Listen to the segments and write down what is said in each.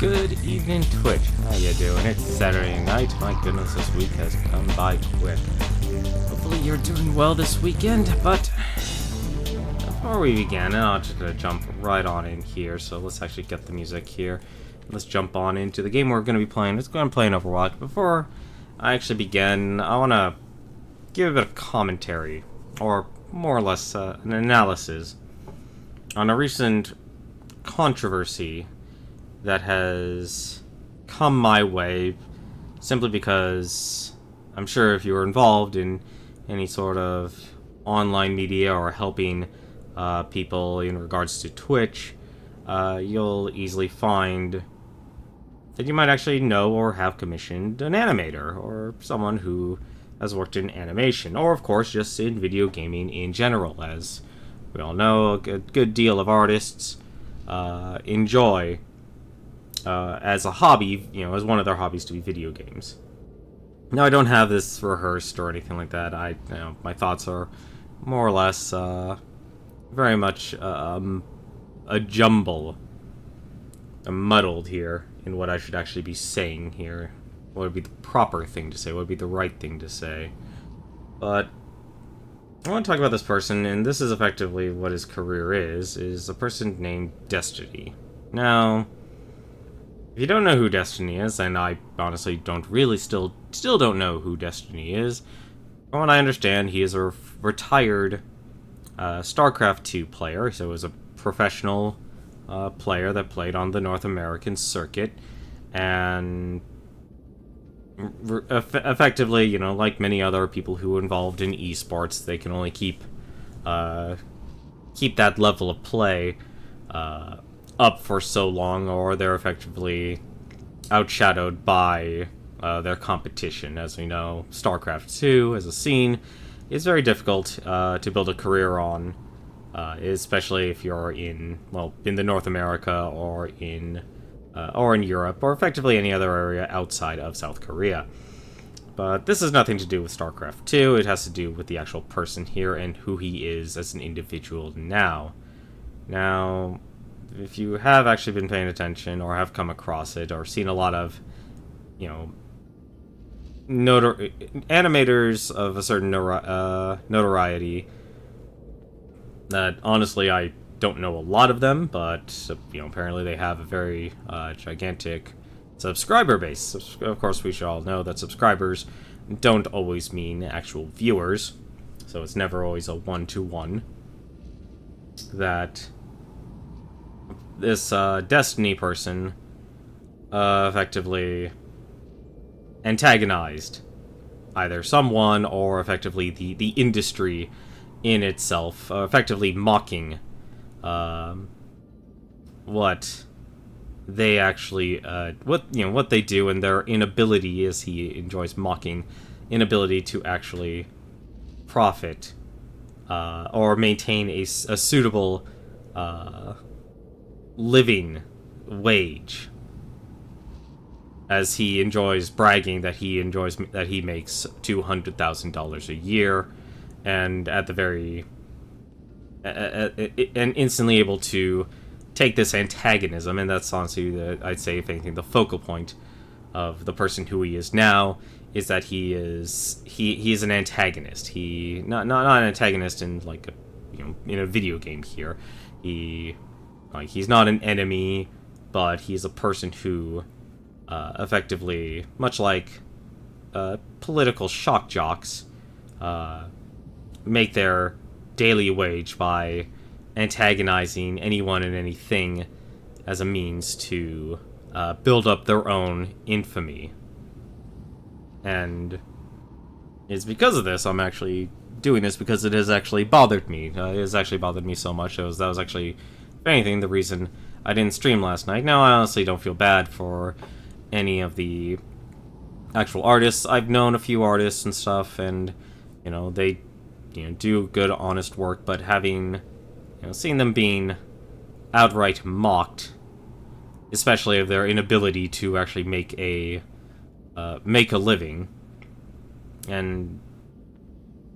Good evening, Twitch. How you doing? It's Saturday night. My goodness, this week has come by quick. Hopefully you're doing well this weekend, but before we begin, I'm just gonna jump right on in here, so let's actually get the music here. Let's jump on into the game we're gonna be playing. Let's go and play Overwatch. Before I actually begin, I wanna give a bit of commentary, or more or less an analysis, on a recent controversy that has come my way simply because I'm sure if you were involved in any sort of online media or helping people in regards to Twitch, you'll easily find that you might actually know or have commissioned an animator or someone who has worked in animation, or of course just in video gaming in general. As we all know, a good deal of artists enjoy as a hobby, as one of their hobbies to be video games. Now, I don't have this rehearsed or anything like that. My thoughts are more or less very much a jumble. I'm muddled here in what I should actually be saying here. What would be the proper thing to say? What would be the right thing to say? But I want to talk about this person, and this is effectively what his career is a person named Destiny. Now, if you don't know who Destiny is, and I honestly don't really still don't know who Destiny is, from what I understand, he is a retired StarCraft 2 player, so he was a professional player that played on the North American circuit, and effectively, like many other people who are involved in esports, they can only keep that level of play up for so long, or they're effectively outshadowed by their competition. As we know, StarCraft 2 as a scene is very difficult to build a career on, especially if you're in the North America or in Europe, or effectively any other area outside of South Korea. But this has nothing to do with StarCraft 2, it has to do with the actual person here and who he is as an individual now. Now, if you have actually been paying attention, or have come across it, or seen a lot of, animators of a certain notoriety, that honestly I don't know a lot of them, but apparently they have a very gigantic subscriber base. Of course, we should all know that subscribers don't always mean actual viewers, so it's never always a one-to-one. That this Destiny person effectively antagonized either someone or effectively the industry in itself, effectively mocking what they actually what they do, and their inability, as he enjoys mocking, inability to actually profit or maintain a suitable living wage, as he enjoys bragging that he makes $200,000 a year, and at the very and instantly able to take this antagonism, and that's honestly, I'd say, if anything, the focal point of the person who he is now, is that he is an antagonist. He not an antagonist in in a video game here. He's not an enemy, but he's a person who effectively, much like political shock jocks, make their daily wage by antagonizing anyone and anything as a means to build up their own infamy. And it's because of this I'm actually doing this, because it has actually bothered me. It has actually bothered me so much. That was actually, if anything, the reason I didn't stream last night. Now, I honestly don't feel bad for any of the actual artists. I've known a few artists and stuff, and they do good, honest work, but having seeing them being outright mocked, especially of their inability to actually make a living, and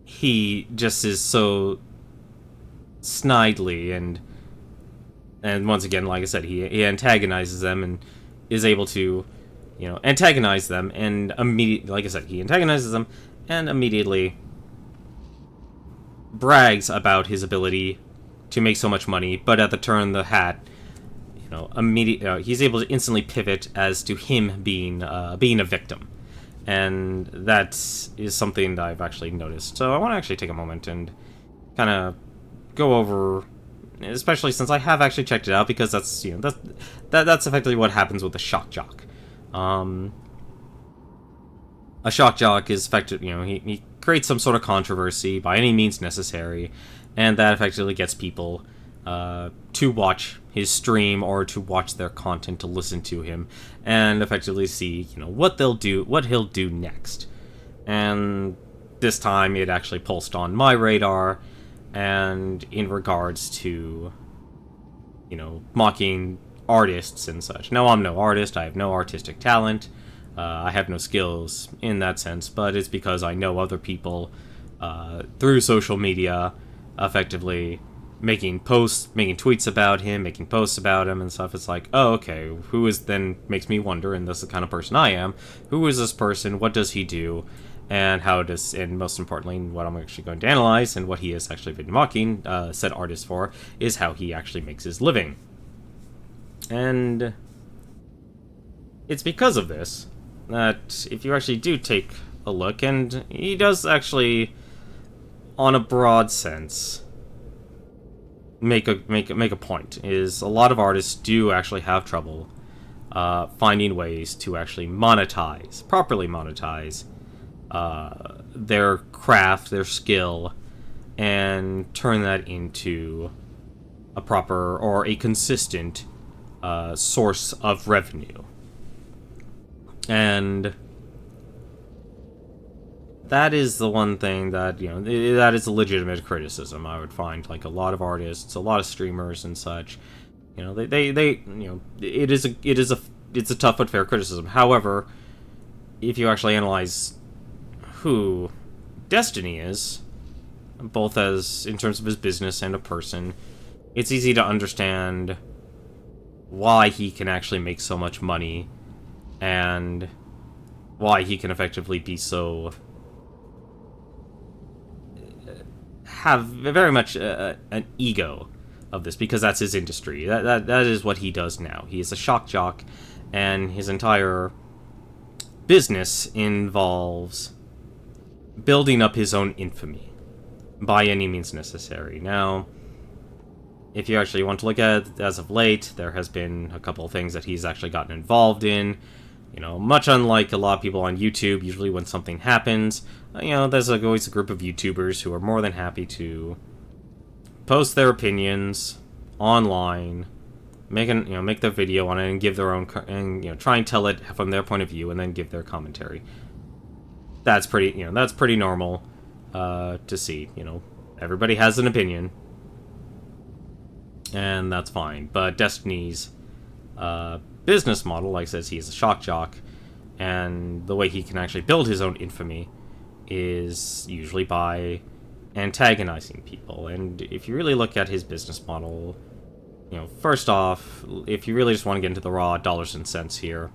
he just is so snidely, and once again, like I said, he antagonizes them, and is able to, antagonize them, and immediately, like I said, he antagonizes them and immediately brags about his ability to make so much money, but at the turn of the hat, he's able to instantly pivot as to him being a victim. And that is something that I've actually noticed. So I want to actually take a moment and kind of go over, especially since I have actually checked it out, because that's effectively what happens with a shock jock. A shock jock is effective, he creates some sort of controversy by any means necessary, and that effectively gets people to watch his stream or to watch their content, to listen to him, and effectively see, what he'll do next. And this time it actually pulsed on my radar, and in regards to, mocking artists and such. Now, I'm no artist, I have no artistic talent, I have no skills in that sense, but it's because I know other people through social media effectively making tweets about him, making posts about him and stuff. It's like, oh, okay, makes me wonder, and this is the kind of person I am, who is this person, what does he do, and and most importantly, what I'm actually going to analyze, and what he has actually been mocking said artist for, is how he actually makes his living. And it's because of this that if you actually do take a look, and he does actually, on a broad sense, make a point, is a lot of artists do actually have trouble finding ways to actually properly monetize their craft, their skill, and turn that into a proper or a consistent source of revenue. And that is the one thing that, that is a legitimate criticism, I would find. Like, a lot of artists, a lot of streamers and such, it's a tough but fair criticism. However, if you actually analyze who Destiny is, both as in terms of his business and a person, it's easy to understand why he can actually make so much money, and why he can effectively be so have very much an ego of this, because that's his industry. That is what he does now. He is a shock jock, and his entire business involves building up his own infamy by any means necessary. Now, if you actually want to look at it, as of late, there has been a couple of things that he's actually gotten involved in. Much unlike a lot of people on YouTube, usually when something happens, there's always a group of YouTubers who are more than happy to post their opinions online, make their video on it, and give their own, and try and tell it from their point of view, and then give their commentary. That's pretty normal to see. Everybody has an opinion, and that's fine. But Destiny's business model, like I says, he's a shock jock, and the way he can actually build his own infamy is usually by antagonizing people. And if you really look at his business model, first off, if you really just want to get into the raw dollars and cents here,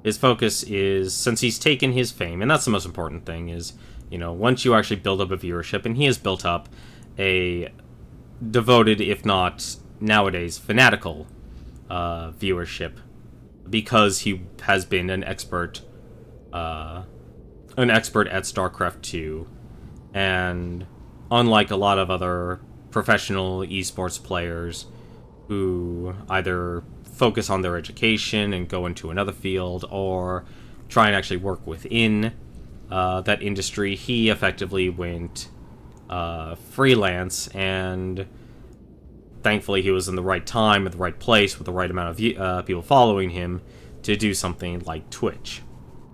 his focus is, since he's taken his fame, and that's the most important thing, is, once you actually build up a viewership, and he has built up a devoted, if not nowadays fanatical, viewership, because he has been an expert at StarCraft 2, and unlike a lot of other professional esports players who either focus on their education and go into another field, or try and actually work within that industry, he effectively went freelance, and thankfully he was in the right time, at the right place, with the right amount of people following him, to do something like Twitch,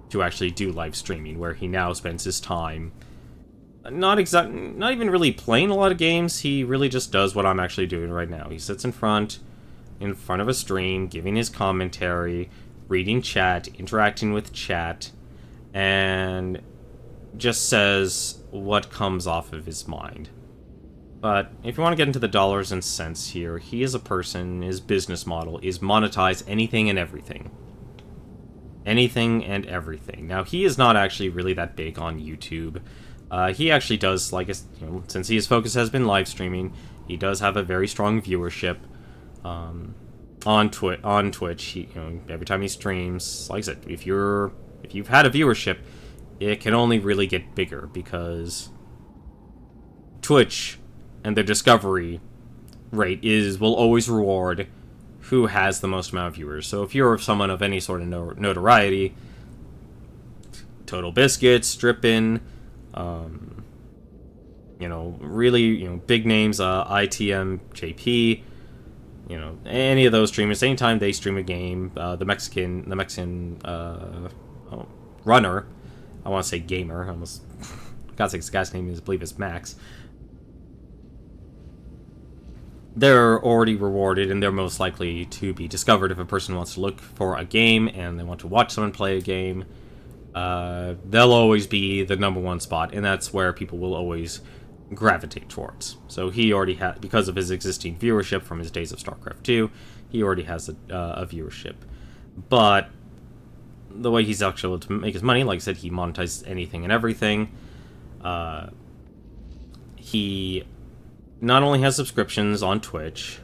to actually do live streaming, where he now spends his time not even really playing a lot of games. He really just does what I'm actually doing right now. He sits in front of a stream, giving his commentary, reading chat, interacting with chat, and just says what comes off of his mind. But if you want to get into the dollars and cents here, he is a person, his business model is monetize anything and everything. Anything and everything. Now, he is not actually really that big on YouTube. He actually does, like, since his focus has been live streaming, he does have a very strong viewership on Twitch. He, every time he streams, like I said, if you've had a viewership, it can only really get bigger because Twitch and their discovery rate will always reward who has the most amount of viewers. So if you're someone of any sort of notoriety, Total Biscuit, Strippin', really, big names, ITM, JP, any of those streamers, anytime they stream a game, the Mexican runner, I want to say gamer, I almost got to say this guy's name I believe is Max. They're already rewarded, and they're most likely to be discovered if a person wants to look for a game and they want to watch someone play a game. They'll always be the #1 spot, and that's where people will always gravitate towards. So he already had, because of his existing viewership from his days of StarCraft 2, he already has a viewership. But the way he's actually able to make his money, like I said, he monetizes anything and everything. He not only has subscriptions on Twitch,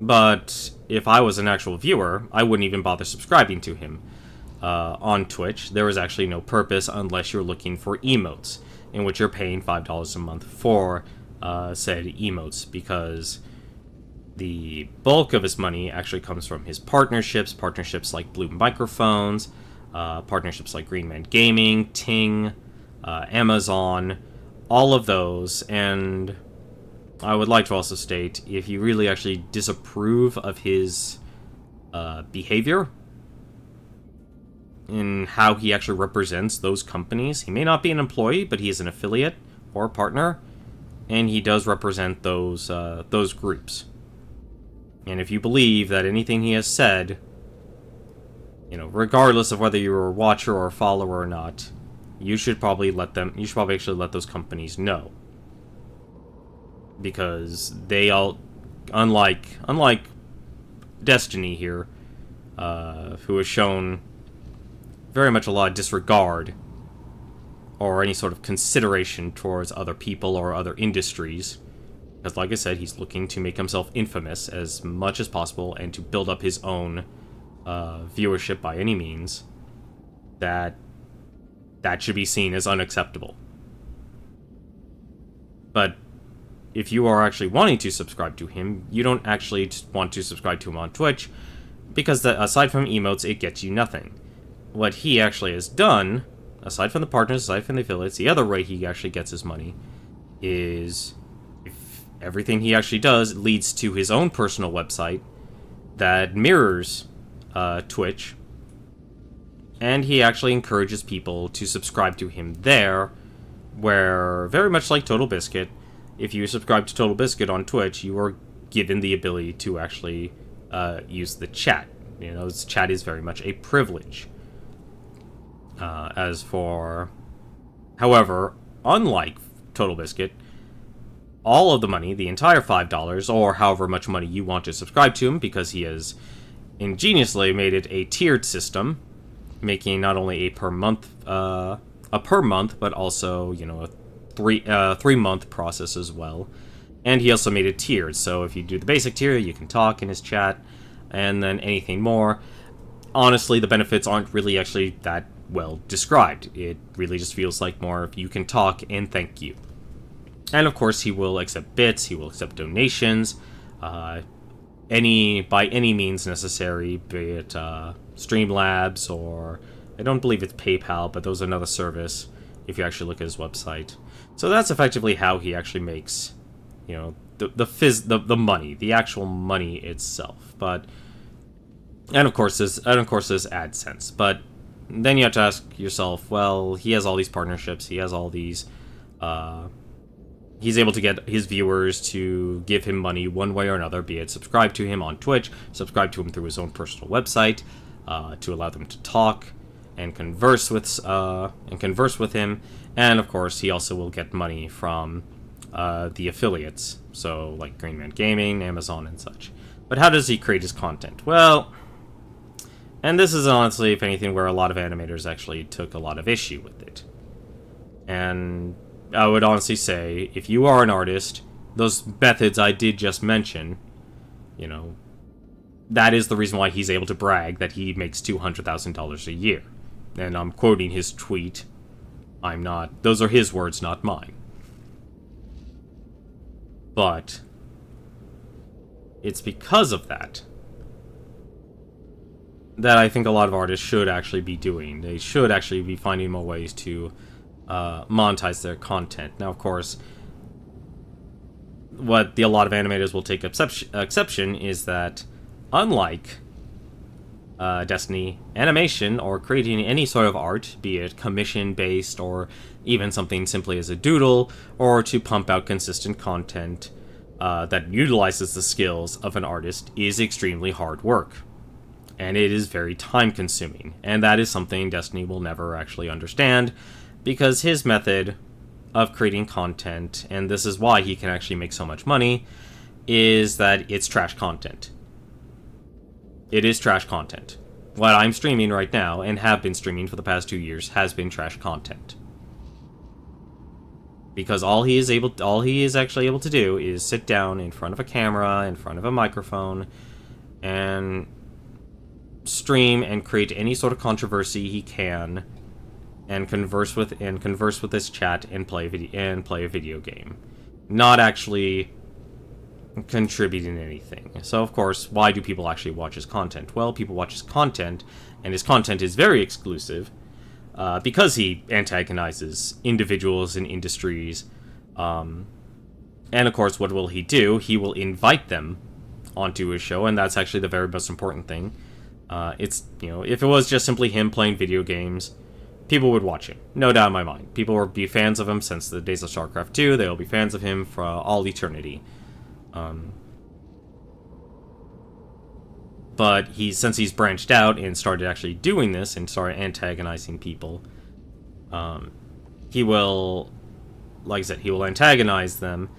but if I was an actual viewer, I wouldn't even bother subscribing to him. On Twitch, there is actually no purpose unless you're looking for emotes, in which you're paying $5 a month for said emotes, because the bulk of his money actually comes from his partnerships like Blue Microphones, partnerships like Green Man Gaming, Ting, Amazon, all of those. And I would like to also state, if you really actually disapprove of his behavior in how he actually represents those companies, he may not be an employee, but he is an affiliate or a partner, and he does represent those groups. And if you believe that anything he has said, regardless of whether you're a watcher or a follower or not, you should probably actually let those companies know. Because they all, unlike Destiny here, who has shown very much a lot of disregard or any sort of consideration towards other people or other industries, because like I said, he's looking to make himself infamous as much as possible and to build up his own viewership by any means, that should be seen as unacceptable. But if you are actually wanting to subscribe to him, you don't actually want to subscribe to him on Twitch, because aside from emotes, it gets you nothing. What he actually has done, aside from the partners, aside from the affiliates, the other way he actually gets his money is, if everything he actually does leads to his own personal website that mirrors Twitch, and he actually encourages people to subscribe to him there, where, very much like Total Biscuit, if you subscribe to Total Biscuit on Twitch, you are given the ability to actually use the chat. This chat is very much a privilege. However, unlike Total Biscuit, all of the money, the entire $5, or however much money you want to subscribe to him, because he has ingeniously made it a tiered system, making not only a per month, but also, a 3-month process as well. And he also made it tiered, so if you do the basic tier, you can talk in his chat, and then anything more. Honestly, the benefits aren't really actually that well described. It really just feels like more of you can talk and thank you. And of course, he will accept bits, he will accept donations, by any means necessary, be it Streamlabs, or I don't believe it's PayPal, but there's another service if you actually look at his website. So that's effectively how he actually makes, the money, the actual money itself. And of course there's AdSense. But then you have to ask yourself, well, he has all these partnerships, he has all these, he's able to get his viewers to give him money one way or another, be it subscribe to him on Twitch, subscribe to him through his own personal website, to allow them to talk and converse with him, and of course he also will get money from the affiliates, so like Green Man Gaming, Amazon, and such. But how does he create his content? Well, and this is honestly, if anything, where a lot of animators actually took a lot of issue with it. And I would honestly say, if you are an artist, those methods I did just mention, you know, that is the reason why he's able to brag that he makes $200,000 a year. And I'm quoting his tweet. Those are his words, not mine. But it's because of that I think a lot of artists should actually be doing. They should actually be finding more ways to monetize their content. Now, of course, what a lot of animators will take exception is that, unlike Destiny, animation or creating any sort of art, be it commission-based or even something simply as a doodle, or to pump out consistent content that utilizes the skills of an artist, is extremely hard work. And it is very time-consuming. And that is something Destiny will never actually understand, because his method of creating content, and this is why he can actually make so much money, is that it's trash content. It is trash content. What I'm streaming right now, and have been streaming for the past 2 years, has been trash content. Because all he is actually able to do is sit down in front of a camera, in front of a microphone, and stream and create any sort of controversy he can, and converse with his chat and play a video game, not actually contributing anything. So, of course, why do people actually watch his content? Well, people watch his content, and his content is very exclusive, because he antagonizes individuals and industries. And, of course, what will he do? He will invite them onto his show, and that's actually the very most important thing. If it was just simply him playing video games, people would watch him. No doubt in my mind. People will be fans of him since the days of StarCraft 2. They will be fans of him for all eternity. But since he's branched out and started actually doing this and started antagonizing people, he will, like I said, he will antagonize them,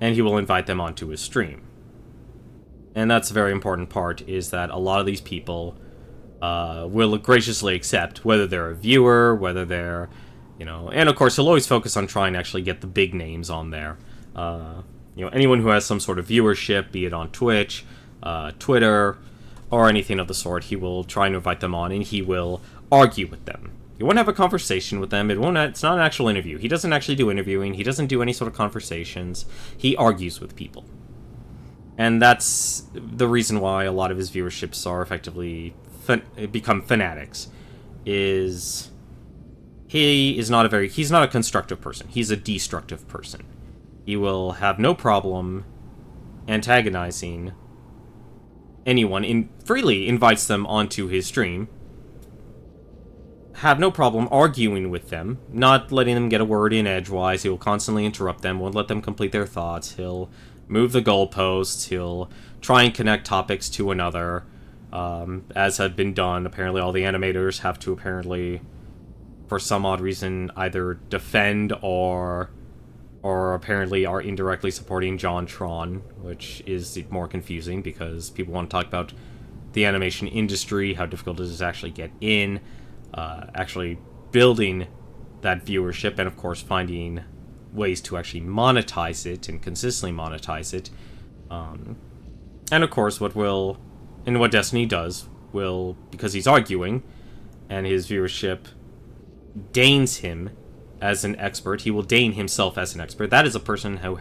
and he will invite them onto his stream. And that's a very important part, is that a lot of these people will graciously accept, whether they're a viewer, whether they're, and of course he'll always focus on trying to actually get the big names on there. Anyone who has some sort of viewership, be it on Twitch, Twitter, or anything of the sort, he will try to invite them on, and he will argue with them. He won't have a conversation with them. It's not an actual interview. He doesn't actually do interviewing. He doesn't do any sort of conversations. He argues with people. And that's the reason why a lot of his viewerships are effectively become fanatics. He's not a constructive person. He's a destructive person. He will have no problem antagonizing anyone, freely invites them onto his stream, have no problem arguing with them, not letting them get a word in edgewise. He will constantly interrupt them, won't let them complete their thoughts. He'll move the goalposts. He'll try and connect topics to another, as had been done. Apparently all the animators have to for some odd reason, either defend or apparently are indirectly supporting John Tron, which is more confusing because people want to talk about the animation industry, how difficult it is to actually get in, actually building that viewership, and of course finding ways to actually monetize it and consistently monetize it. And of course what Destiny does will, because he's arguing and his viewership deigns him as an expert, he will deign himself as an expert. That is a person who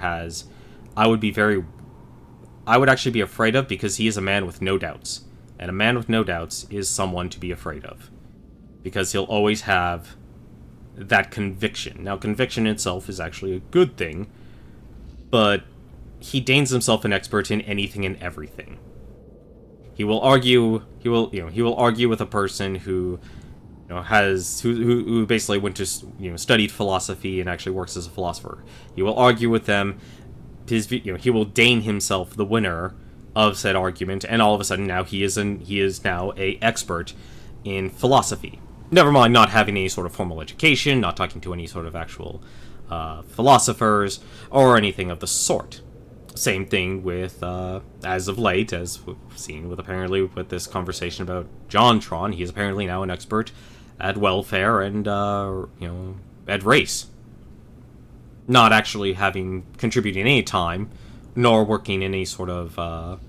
I would actually be afraid of, because he is a man with no doubts. And a man with no doubts is someone to be afraid of, because he'll always have that conviction. Now, conviction itself is actually a good thing, but he deigns himself an expert in anything and everything. He will argue with a person who who basically went to studied philosophy and actually works as a philosopher. He will argue with them. He will deign himself the winner of said argument, and all of a sudden now he is now a expert in philosophy. Never mind not having any sort of formal education, not talking to any sort of actual philosophers, or anything of the sort. Same thing with, as of late, as we've seen with this conversation about JonTron, he is apparently now an expert at welfare and, at race. Not actually having contributed any time, nor working in any sort of,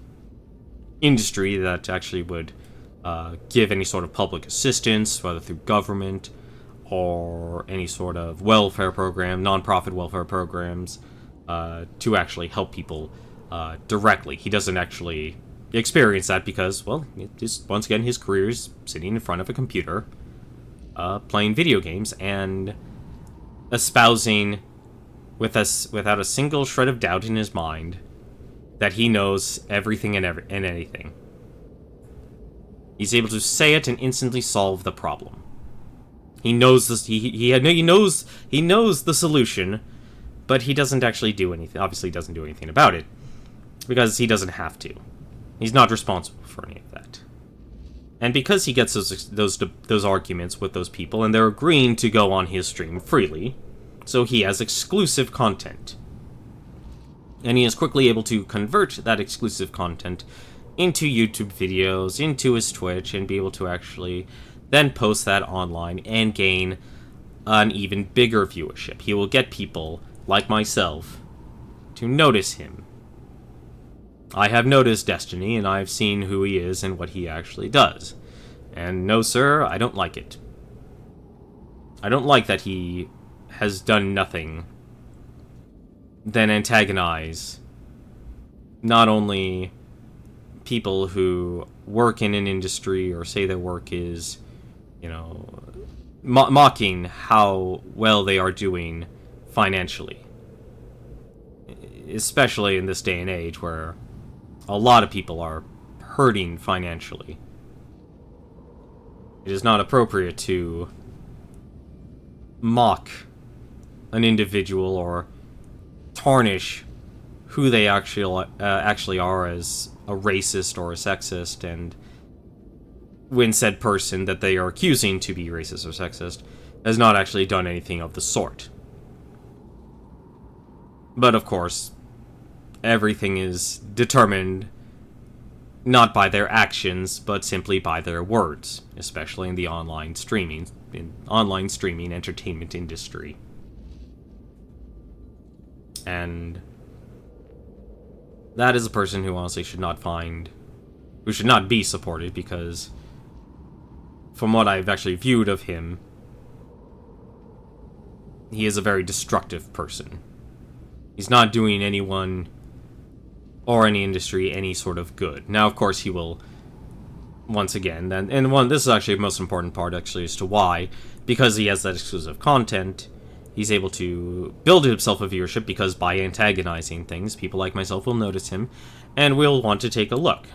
industry that actually would, give any sort of public assistance, whether through government, or any sort of welfare program, non-profit welfare programs, to actually help people directly. He doesn't actually experience that because, well, once again, his career is sitting in front of a computer, playing video games, and espousing without a single shred of doubt in his mind that he knows everything and anything. He's able to say it and instantly solve the problem. He knows this. He knows the solution, but he doesn't actually do anything. Obviously, he doesn't do anything about it because he doesn't have to. He's not responsible for any of that. And because he gets those arguments with those people, and they're agreeing to go on his stream freely, so he has exclusive content. And he is quickly able to convert that exclusive content into YouTube videos, into his Twitch, and be able to actually then post that online and gain an even bigger viewership. He will get people like myself to notice him. I have noticed Destiny, and I've seen who he is and what he actually does. And no, sir, I don't like it. I don't like that he has done nothing than antagonize not only people who work in an industry or say their work is, mocking how well they are doing financially. Especially in this day and age where a lot of people are hurting financially. It is not appropriate to mock an individual or tarnish who they actually are as a racist or a sexist, and when said person that they are accusing to be racist or sexist has not actually done anything of the sort. But of course, everything is determined not by their actions, but simply by their words, especially in the online streaming entertainment industry. And that is a person who honestly should not be supported, because from what I've actually viewed of him, he is a very destructive person. He's not doing anyone or any industry any sort of good. Now, of course, he will, once again, this is actually the most important part, actually, as to why, because he has that exclusive content, he's able to build himself a viewership, because by antagonizing things, people like myself will notice him, and will want to take a look.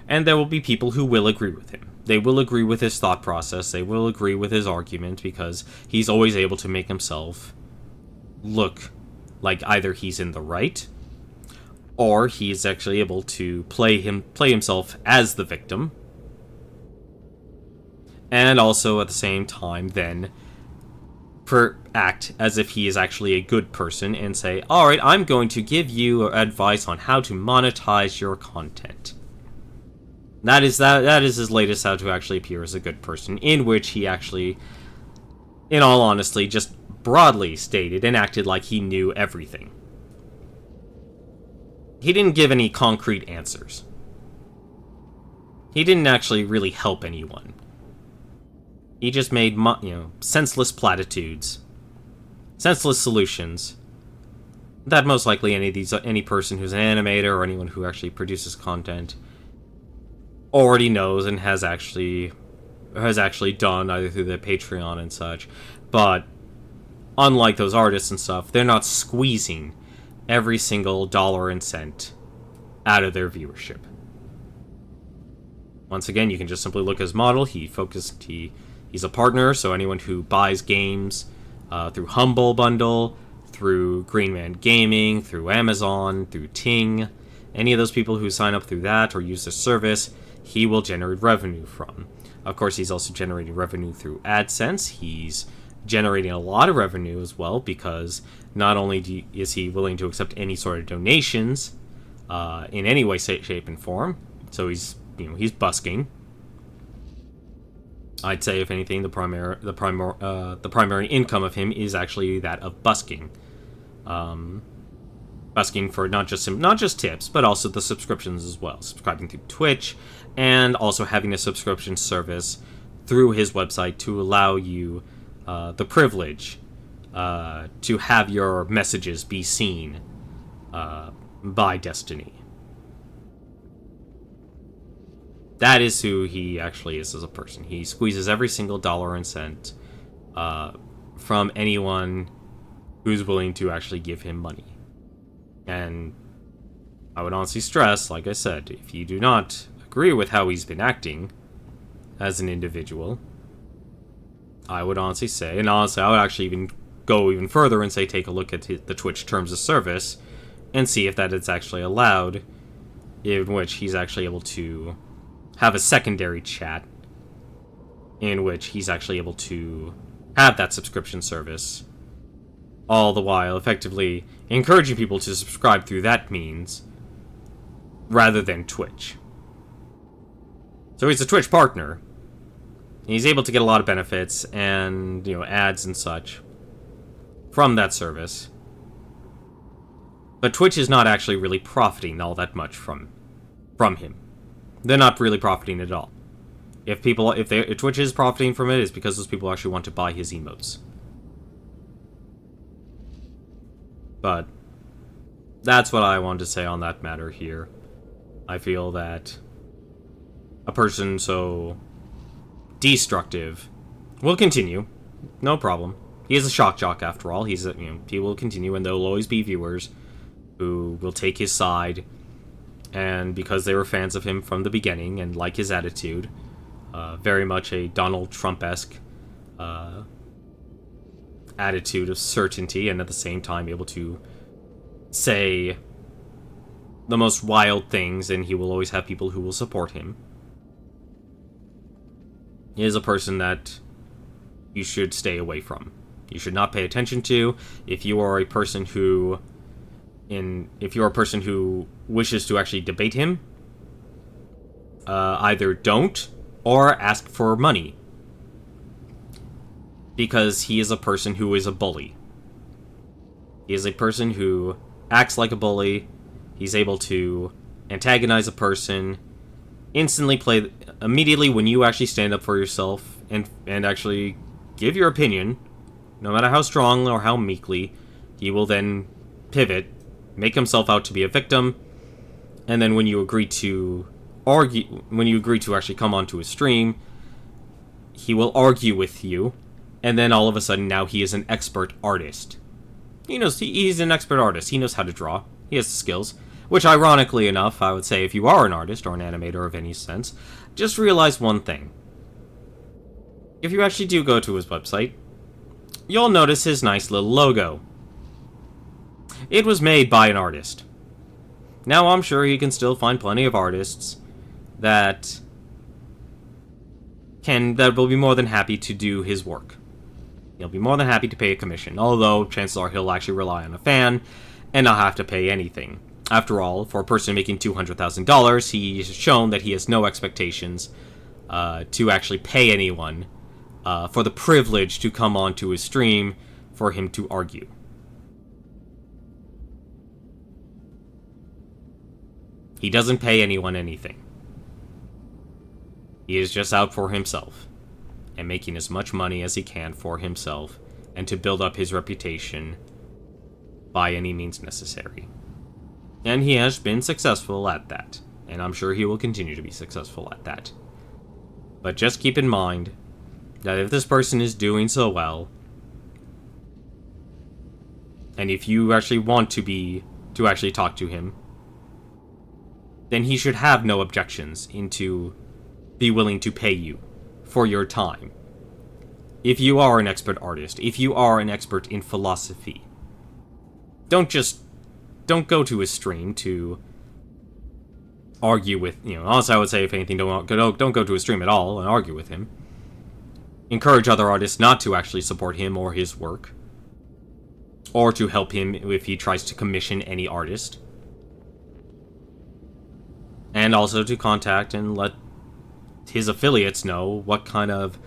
And there will be people who will agree with him. They will agree with his thought process, they will agree with his argument, because he's always able to make himself look like either he's in the right, or he's actually able to play himself as the victim, and also at the same time then act as if he is actually a good person and say, alright, I'm going to give you advice on how to monetize your content. That is his latest how to actually appear as a good person, in which he actually, in all honesty, just broadly stated and acted like he knew everything. He didn't give any concrete answers. He didn't actually really help anyone. He just made, senseless platitudes, senseless solutions that most likely any person who's an animator or anyone who actually produces content already knows and has actually done, either through their Patreon and such. But unlike those artists and stuff, they're not squeezing every single dollar and cent out of their viewership. Once again, you can just simply look at his model. He's a partner, so anyone who buys games through Humble Bundle, through Green Man Gaming, through Amazon, through Ting, any of those people who sign up through that or use the service, he will generate revenue from. Of course, he's also generating revenue through AdSense. He's generating a lot of revenue as well, because not only is he willing to accept any sort of donations in any way, shape, and form, so he's busking. I'd say, if anything, the primary income of him is actually that of busking. Busking for not just tips, but also the subscriptions as well. Subscribing through Twitch, and also having a subscription service through his website to allow you the privilege to have your messages be seen by Destiny. That is who he actually is as a person. He squeezes every single dollar and cent from anyone who's willing to actually give him money. And I would honestly stress, like I said, if you do not agree with how he's been acting as an individual, I would honestly say, and honestly, I would actually even go even further and say take a look at the Twitch terms of service and see if that it's actually allowed, in which he's actually able to have a secondary chat in which he's actually able to have that subscription service, all the while effectively encouraging people to subscribe through that means rather than Twitch. So he's a Twitch partner. He's able to get a lot of benefits and, ads and such from that service. But Twitch is not actually really profiting all that much from him. They're not really profiting at all. If Twitch is profiting from it, it's because those people actually want to buy his emotes. But that's what I wanted to say on that matter here. I feel that a person so destructive will continue. No problem. He is a shock jock after all. He will continue, and there will always be viewers who will take his side, and because they were fans of him from the beginning and like his attitude, very much a Donald Trump-esque attitude of certainty, and at the same time able to say the most wild things, and he will always have people who will support him. He is a person that you should stay away from. You should not pay attention to. If you are a person who wishes to actually debate him, either don't or ask for money, because he is a person who is a bully. He is a person who acts like a bully. He's able to antagonize a person, immediately when you actually stand up for yourself and actually give your opinion, no matter how strong or how meekly, he will then pivot, make himself out to be a victim, and then when you agree to actually come onto his stream, he will argue with you, and then all of a sudden now he is an expert artist. He's an expert artist. He knows how to draw. He has the skills. Which, ironically enough, I would say if you are an artist or an animator of any sense, just realize one thing. If you actually do go to his website, you'll notice his nice little logo. It was made by an artist. Now, I'm sure he can still find plenty of artists that will be more than happy to do his work. He'll be more than happy to pay a commission, although chances are he'll actually rely on a fan and not have to pay anything. After all, for a person making $200,000, he's shown that he has no expectations to actually pay anyone for the privilege to come onto his stream for him to argue. He doesn't pay anyone anything. He is just out for himself and making as much money as he can for himself and to build up his reputation by any means necessary. And he has been successful at that, and I'm sure he will continue to be successful at that. But just keep in mind that if this person is doing so well, and if you actually want to actually talk to him, then he should have no objections into be willing to pay you for your time. If you are an expert artist, if you are an expert in philosophy, don't go to his stream to argue with, honestly I would say if anything, don't go to his stream at all and argue with him. encourage other artists not to actually support him or his work, or to help him if he tries to commission any artist. And also to contact and let his affiliates know what kind of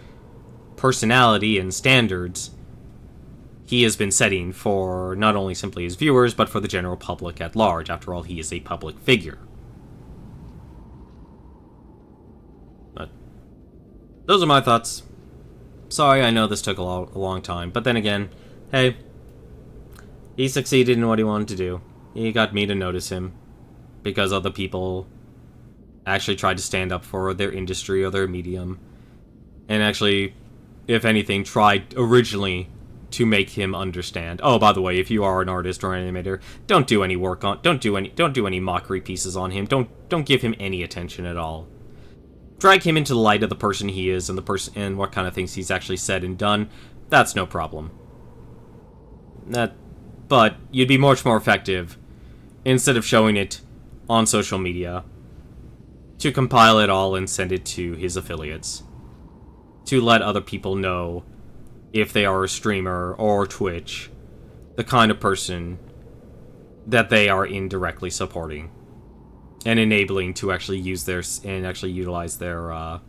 personality and standards he has been setting for not only simply his viewers, but for the general public at large. After all, he is a public figure. But those are my thoughts. Sorry, I know this took a long time, but then again, hey, he succeeded in what he wanted to do. He got me to notice him because other people actually tried to stand up for their industry or their medium, and actually, if anything, tried originally to make him understand. Oh, by the way, if you are an artist or an animator, don't do any work on, don't do any mockery pieces on him. Don't give him any attention at all. Drag him into the light of the person he is and what kind of things he's actually said and done. That's no problem. But you'd be much more effective instead of showing it on social media to compile it all and send it to his affiliates to let other people know, if they are a streamer or Twitch, the kind of person that they are indirectly supporting and enabling to actually use utilize their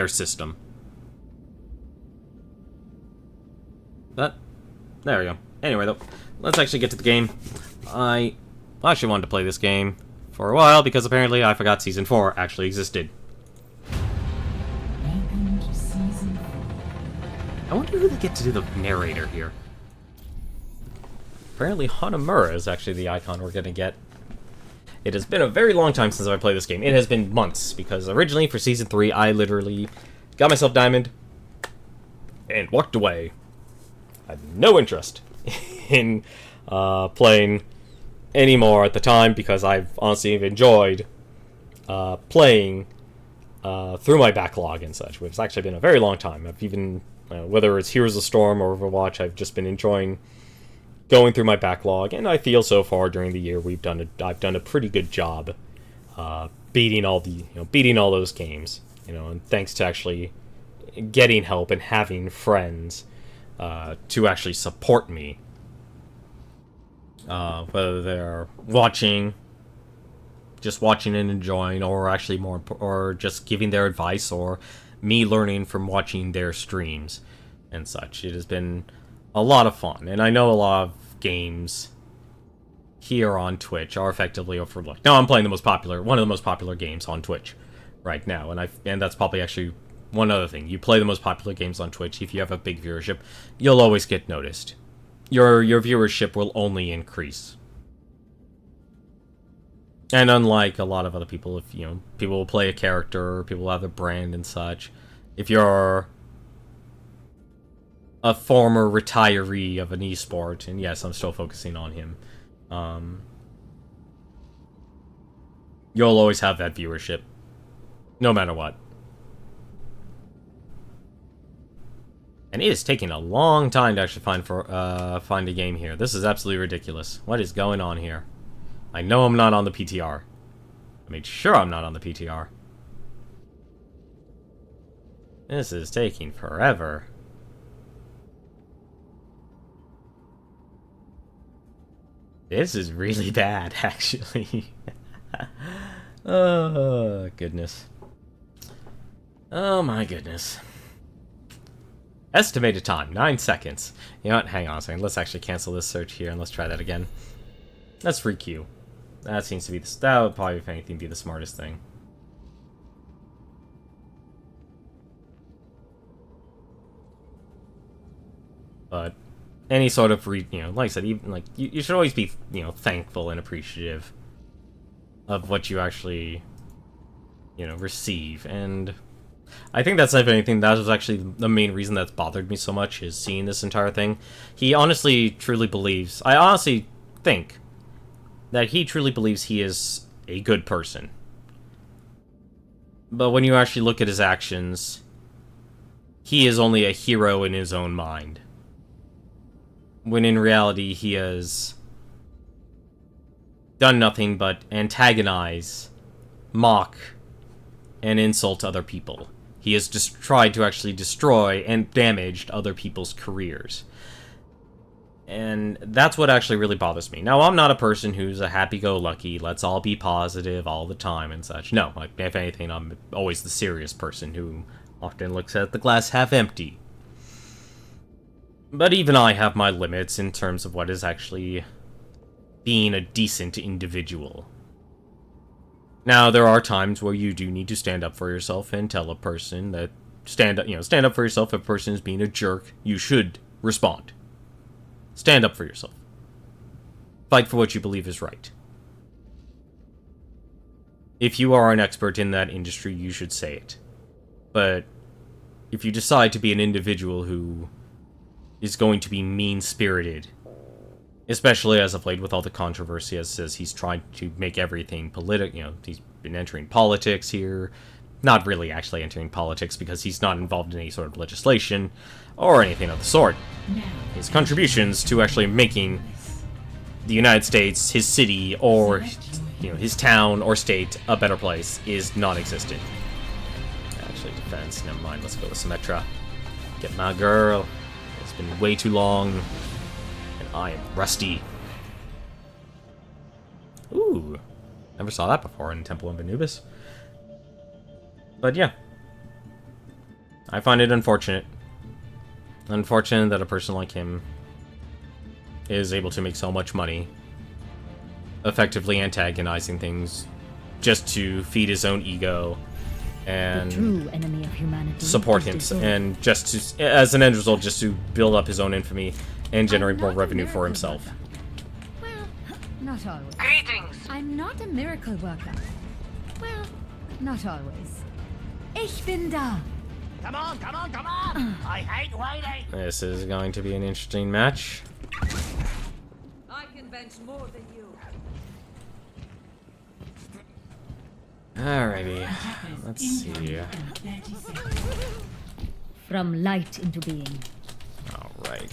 system. But there we go. Anyway, though, let's actually get to the game. I actually wanted to play this game for a while because apparently I forgot Season 4 actually existed. I wonder who they get to do the narrator here. Apparently Hanamura is actually the icon we're gonna get. It has been a very long time since I played this game. It has been months, because originally for Season 3, I literally got myself Diamond and walked away. I had no interest in playing anymore at the time, because I've honestly enjoyed playing through my backlog and such. It's actually been a very long time. I've even, whether it's Heroes of Storm or Overwatch, I've just been enjoying going through my backlog, and I feel so far during the year I've done a pretty good job beating all those games, and thanks to actually getting help and having friends to actually support me, whether they're just watching and enjoying, or actually or just giving their advice, or me learning from watching their streams and such. It has been a lot of fun, and I know a lot of games here on Twitch are effectively overlooked. Now I'm playing one of the most popular games on Twitch right now, and that's probably actually one other thing. You play the most popular games on Twitch, if you have a big viewership, you'll always get noticed. Your viewership will only increase. And unlike a lot of other people, if people will play a character, people will have a brand and such, if you're a former retiree of an esport, and yes, I'm still focusing on him, you'll always have that viewership, no matter what. And it is taking a long time to actually find a game here. This is absolutely ridiculous. What is going on here? I know I'm not on the PTR. I made sure I'm not on the PTR. This is taking forever. This is really bad, actually. Oh, goodness. Oh, my goodness. Estimated time, 9 seconds. You know what? Hang on a second. Let's actually cancel this search here, and let's try that again. Let's re-queue. That seems to be that would probably, if anything, be the smartest thing. But any sort of like I said, even you should always be thankful and appreciative of what you actually receive. And I think that's, if anything, that was actually the main reason that's bothered me so much, is seeing this entire thing. He honestly truly believes, I honestly think that he truly believes he is a good person. But when you actually look at his actions, he is only a hero in his own mind. When in reality, he has done nothing but antagonize, mock, and insult other people. He has just tried to actually destroy and damaged other people's careers. And that's what actually really bothers me. Now, I'm not a person who's a happy-go-lucky, let's all be positive all the time and such. No, like, if anything, I'm always the serious person who often looks at the glass half empty. But even I have my limits in terms of what is actually being a decent individual. Now, there are times where you do need to stand up for yourself and tell a person that stand up for yourself. If a person is being a jerk, you should respond. Stand up for yourself. Fight for what you believe is right. If you are an expert in that industry, you should say it. But if you decide to be an individual who is going to be mean-spirited, especially as of late with all the controversy, as says he's trying to make everything political, he's been entering politics here. Not really actually entering politics because he's not involved in any sort of legislation or anything of the sort. His contributions to actually making the United States, his city, or his town or state a better place is non-existent. Actually, defense. Never mind. Let's go with Symmetra. Get my girl. It's been way too long, and I am rusty. Ooh, never saw that before in Temple of Anubis. But yeah, I find it unfortunate. Unfortunate that a person like him is able to make so much money, effectively antagonizing things just to feed his own ego and the true enemy of humanity support him, and just to, as an end result, just to build up his own infamy and generate more revenue for himself. Well, not always. Greetings! I'm not a miracle worker. Well, not always. Ich bin da. Come on, come on, come on! I hate waiting! This is going to be an interesting match. I can bench more than you. Alrighty, let's see. From light into being. Alright.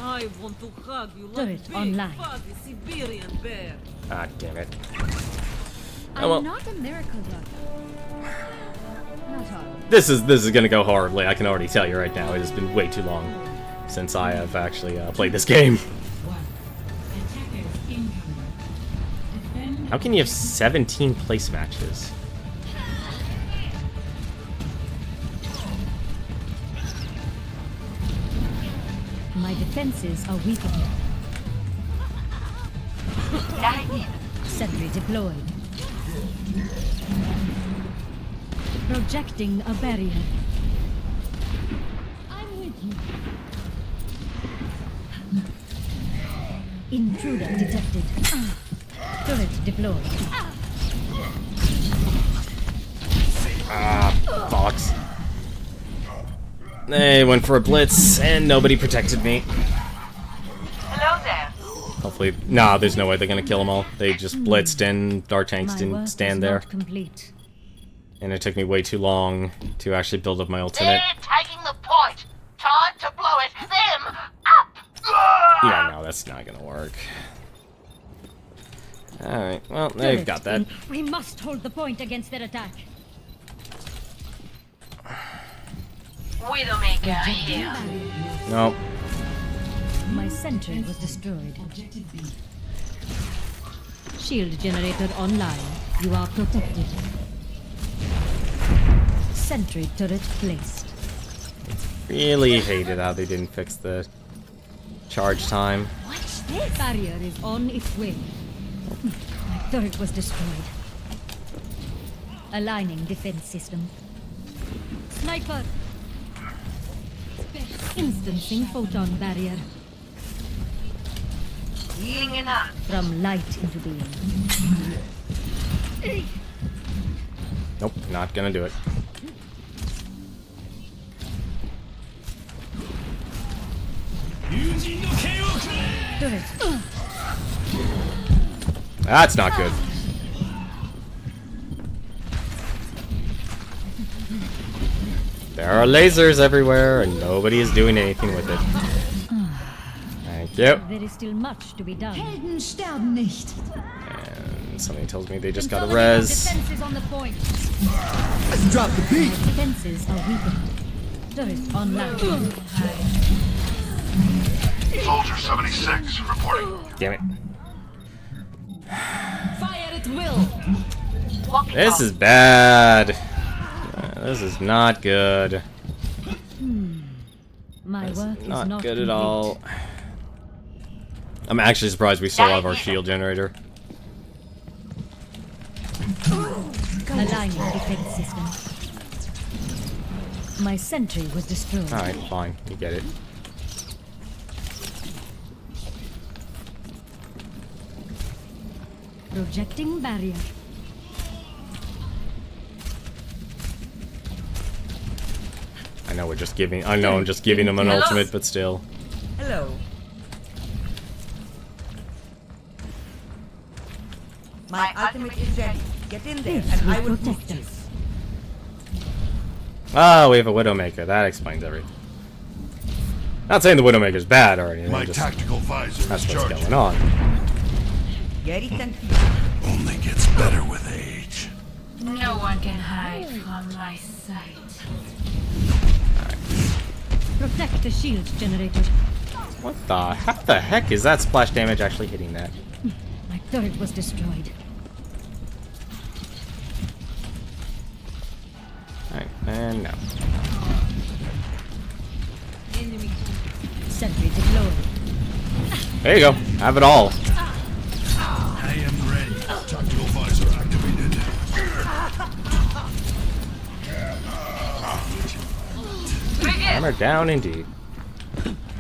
I want to hug you like Turret big, online. fuzzy Siberian bear. Ah, damn it. I'm well. not a miracle worker. Not always. This is gonna go horribly, I can already tell you right now. It has been way too long since I have actually played this game. How can you have 17 place matches? My defenses are weakened. Sentry deployed. Projecting a barrier. I'm with you. Intruder detected. Turret deployed. Ah, bollocks. They went for a blitz, and nobody protected me. Hello there. Hopefully, nah, there's no way they're gonna kill them all. They just blitzed, and our tanks My didn't work stand is there. not complete. And it took me way too long to actually build up my ultimate. They're taking the point. Time to blow it. Them up. Yeah, no, that's not gonna work. Alright, well, they've Turret got that. We must hold the point against their attack. Widowmaker here. Nope. My sentry was destroyed. Shield generator online. You are protected. Sentry turret placed. Really hated how they didn't fix the charge time. Watch this! Barrier is on its way. My turret was destroyed. Aligning defense system. Sniper! Instancing photon barrier. Healing up. From light into being. Nope, not gonna do it. Turret. That's not good. There are lasers everywhere, and nobody is doing anything with it. Thank you. There is still much to be done. Helden sterben nicht. And something tells me they just got a res. Defenses on the point. Let's drop the beat. Defenses are weakened. Turret online. Soldier 76 reporting. Damn it. Fire at will. This is bad. This is not good. My work is Not not good complete. at all. I'm actually surprised we still have our shield generator. Aligning defense system. My sentry was destroyed. Alright, fine. You get it. Projecting barrier. I know we're just giving. I know I'm just giving him an ultimate, but still. Hello. My ultimate is ready. Get in there, and I will protect you. Ah, we have a Widowmaker. That explains everything. Not saying the Widowmaker's bad or anything. My Just, tactical visor that's is what's charged. going on. Get it and Only gets better with age. No one can hide from my sight. Protect the shield generator. What the? How the heck is that splash damage actually hitting that? My turret was destroyed. Alright, and no. enemy. Sentry deployed. There you go. Have it all. I am ready. Tactical visor activated. Hammer down indeed.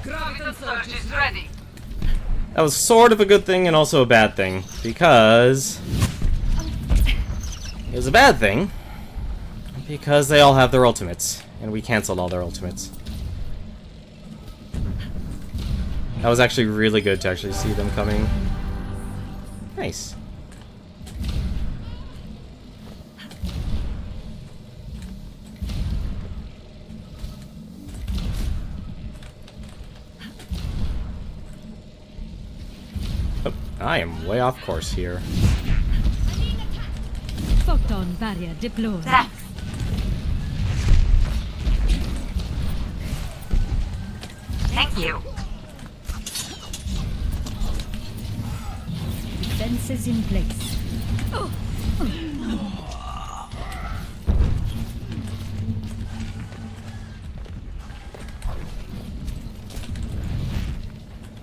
Graviton surge is ready. That was sort of a good thing and also a bad thing, because it was a bad thing because they all have their ultimates, and we canceled all their ultimates. That was actually really good to actually see them coming. Nice. Oh, I am way off course here. Photon barrier deployed. Thank you. Defenses in place.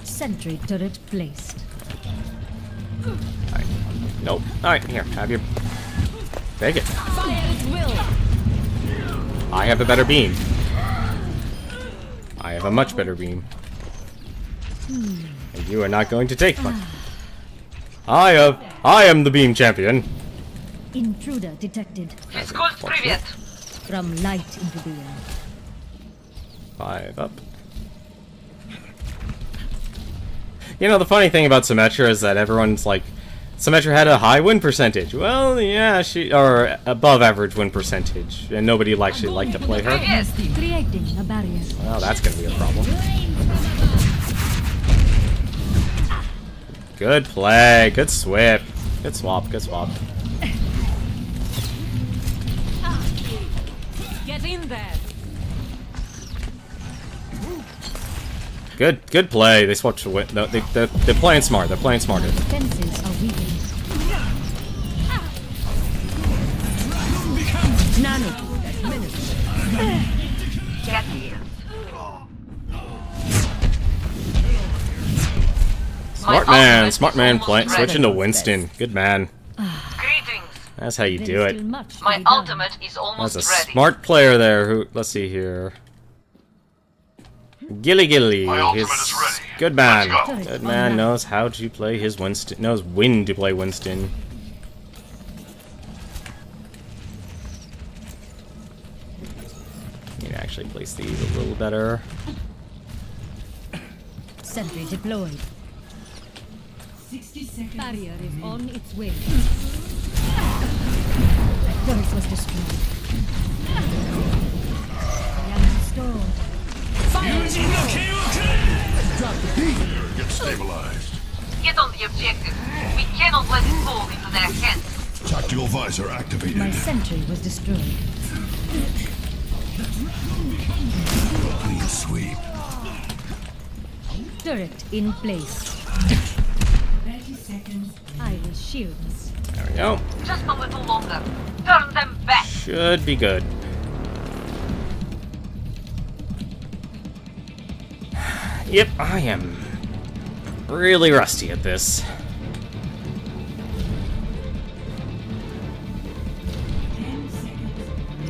Sentry turret placed. Alright. Nope. Alright, here, have your... Take it. Fire at will. I have a better beam. I have a much better beam. And you are not going to take mine. I am the beam champion. Intruder detected. Физкульт, привет. From light into being. 5 up. You know, the funny thing about Symmetra is that everyone's like, Symmetra had a high win percentage. Well, yeah, or above average win percentage, and nobody actually liked to play her. Creating a barrier. Well, that's gonna be a problem. Good play, good swip, good swap, good swap. Get in there. Good play. They swapped to win. No, they're playing smart. They're playing smarter. Defenses are weakened. Nano. Get here. Smart man playing, switching to Winston. Good man. Greetings. That's how you There do is it. still much to My be done. ultimate is almost That's a ready. smart player there. Who? Let's see here. Gilly. My ultimate His is ready. good man. Let's go. Good man knows how to play his Winston. Knows when to play Winston. Need to actually place these a little better. Sentry deployed. 60 seconds. Barrier is on its way. Turret was destroyed. I am restored. Get stabilized. Get on the objective. We cannot let it fall into their heads. Tactical visor activated. My sentry was destroyed. Clean sweep. Turret in place. 30 seconds. I will shield us. There we go. Just a little longer. Turn them back. Should be good. Yep, I am really rusty at this.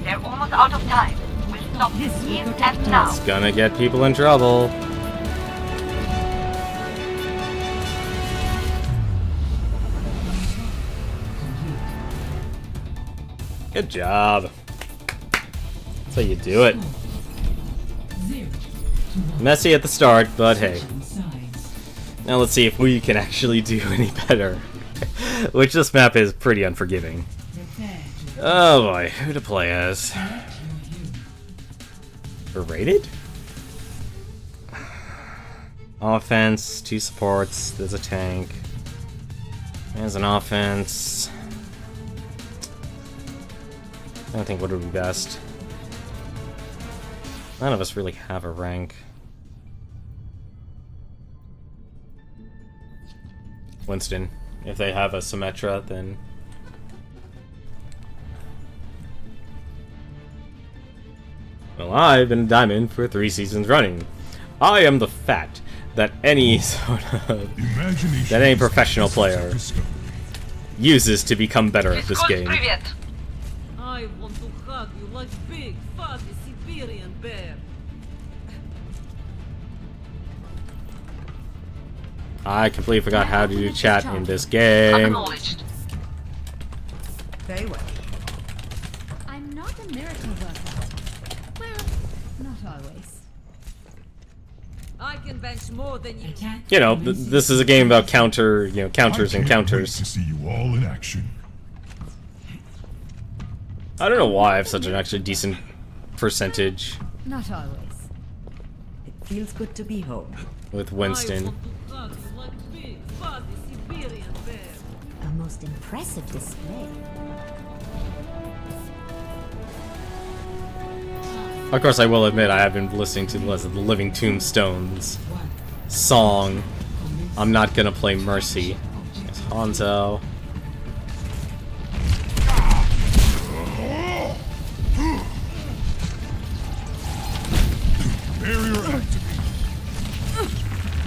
They're almost out of time. We'll stop This will in protect and now. It's gonna get people in trouble. Good job. That's how you do it. Messy at the start, but hey. Now let's see if we can actually do any better. Which this map is pretty unforgiving. Oh boy, who to play as? Rated? Offense, 2 supports, there's a tank. There's an offense. I don't think what would be best. None of us really have a rank. Winston. If they have a Symmetra, then... Well, I've been a diamond for 3 seasons running. I am the fact that any sort of... that any professional player uses to become better at this game. I want to hug you like big, fuzzy Siberian bear. I completely forgot how to do chat in this game. Acknowledged. Very well. I'm not a miracle worker. Well, not always. I can bench more than you. You know, this is a game about counters and I can't wait counters. to see you all in action. I don't know why I have such an actually decent percentage Not always. It feels good to be home. with Winston. I want to hug you like big, fuzzy Siberian bear. A most impressive display. Of course, I will admit I have been listening to the Living Tombstones song. I'm not gonna play Mercy. It's Hanzo. Barrier activated.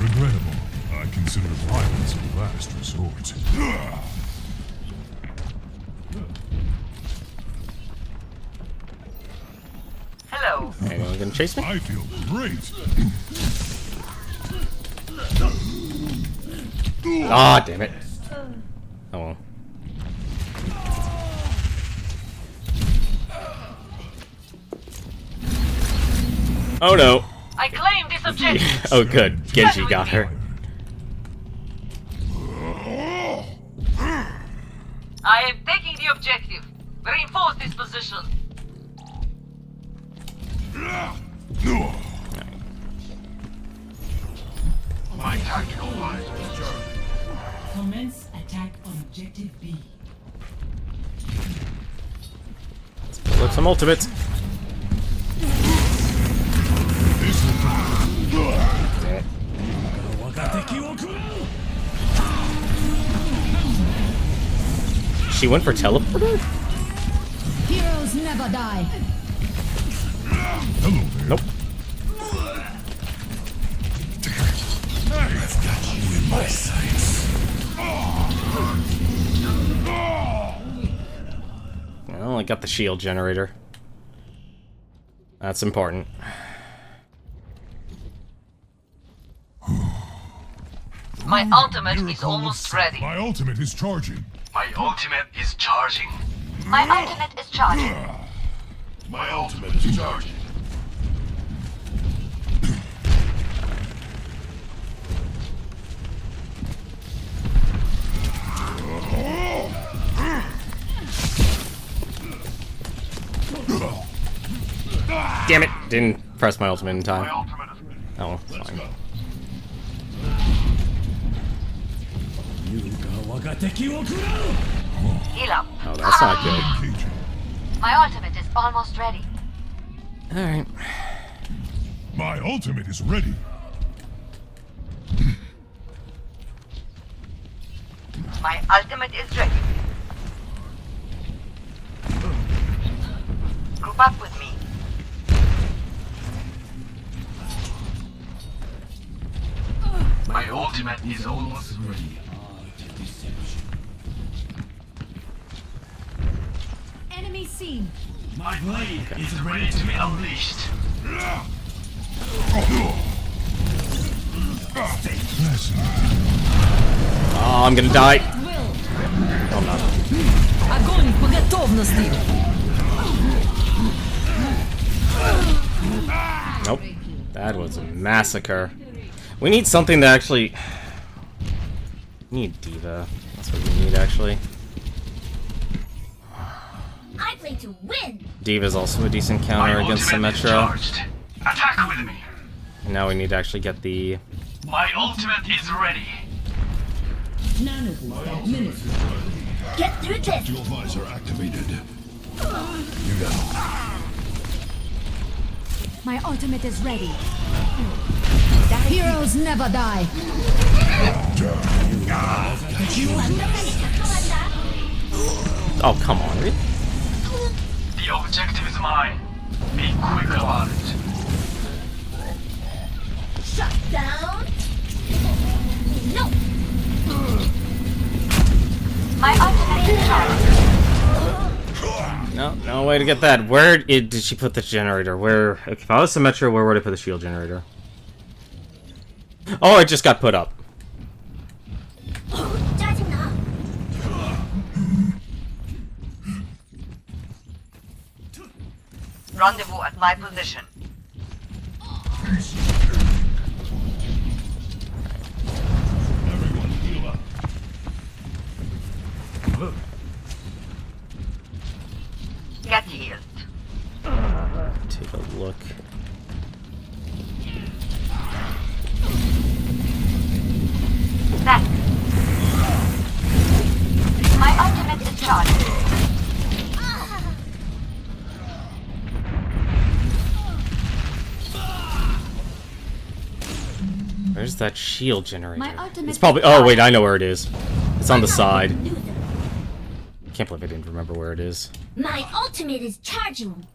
Regrettable. I consider violence a last resort. Hello. Anyone gonna chase me? I feel great. Ah, damn it. Oh well. Oh no. I claim this objective. Oh good. Genji got her. I am taking the objective. Reinforce this position. My tactical visor is charged. Commence attack on objective B. Look, some ultimates. This will She went for teleporter? Heroes never die. Hello there. Nope. I've got you in my sights. Well, I got the shield generator. That's important. My ultimate is almost ready. My ultimate is charging. My ultimate is charging. My ultimate is charging. My ultimate is charging. Damn it! Didn't press my ultimate in time. ultimate is Oh, fine. Heal up. Oh, that's not good. Engaging. My ultimate is almost ready. Alright. My ultimate is ready. My ultimate is ready. Group up with me. My ultimate is almost ready. Enemy seen. My blade is ready to be unleashed. Oh, I'm gonna die. Will. Oh, I'm not. Огонь по готовности. Nope. That was a massacre. We need something that actually... We need Diva. That's what we need, actually. I play to win. Diva's also a decent counter against Symmetra. Attack with me. And now we need to actually get the... My ultimate is ready. Get through this. Dual visor activated. You know. My ultimate is ready. Heroes never die. Oh, come on, really? The objective is mine. Be quick about it. Shut down. No. My ultimate is charged. No way to get that. Where did she put the generator? Where? If I was Symmetra, where would I put the shield generator? Oh, it just got put up. Rendezvous at my position. Everyone heal up. Get healed. Take a look. Thanks. My ultimate is charged. Where's that shield generator? My ultimate It's probably... is Oh, wait, I know where it is. It's on the side. Can't believe I didn't remember where it is. My ultimate is charging.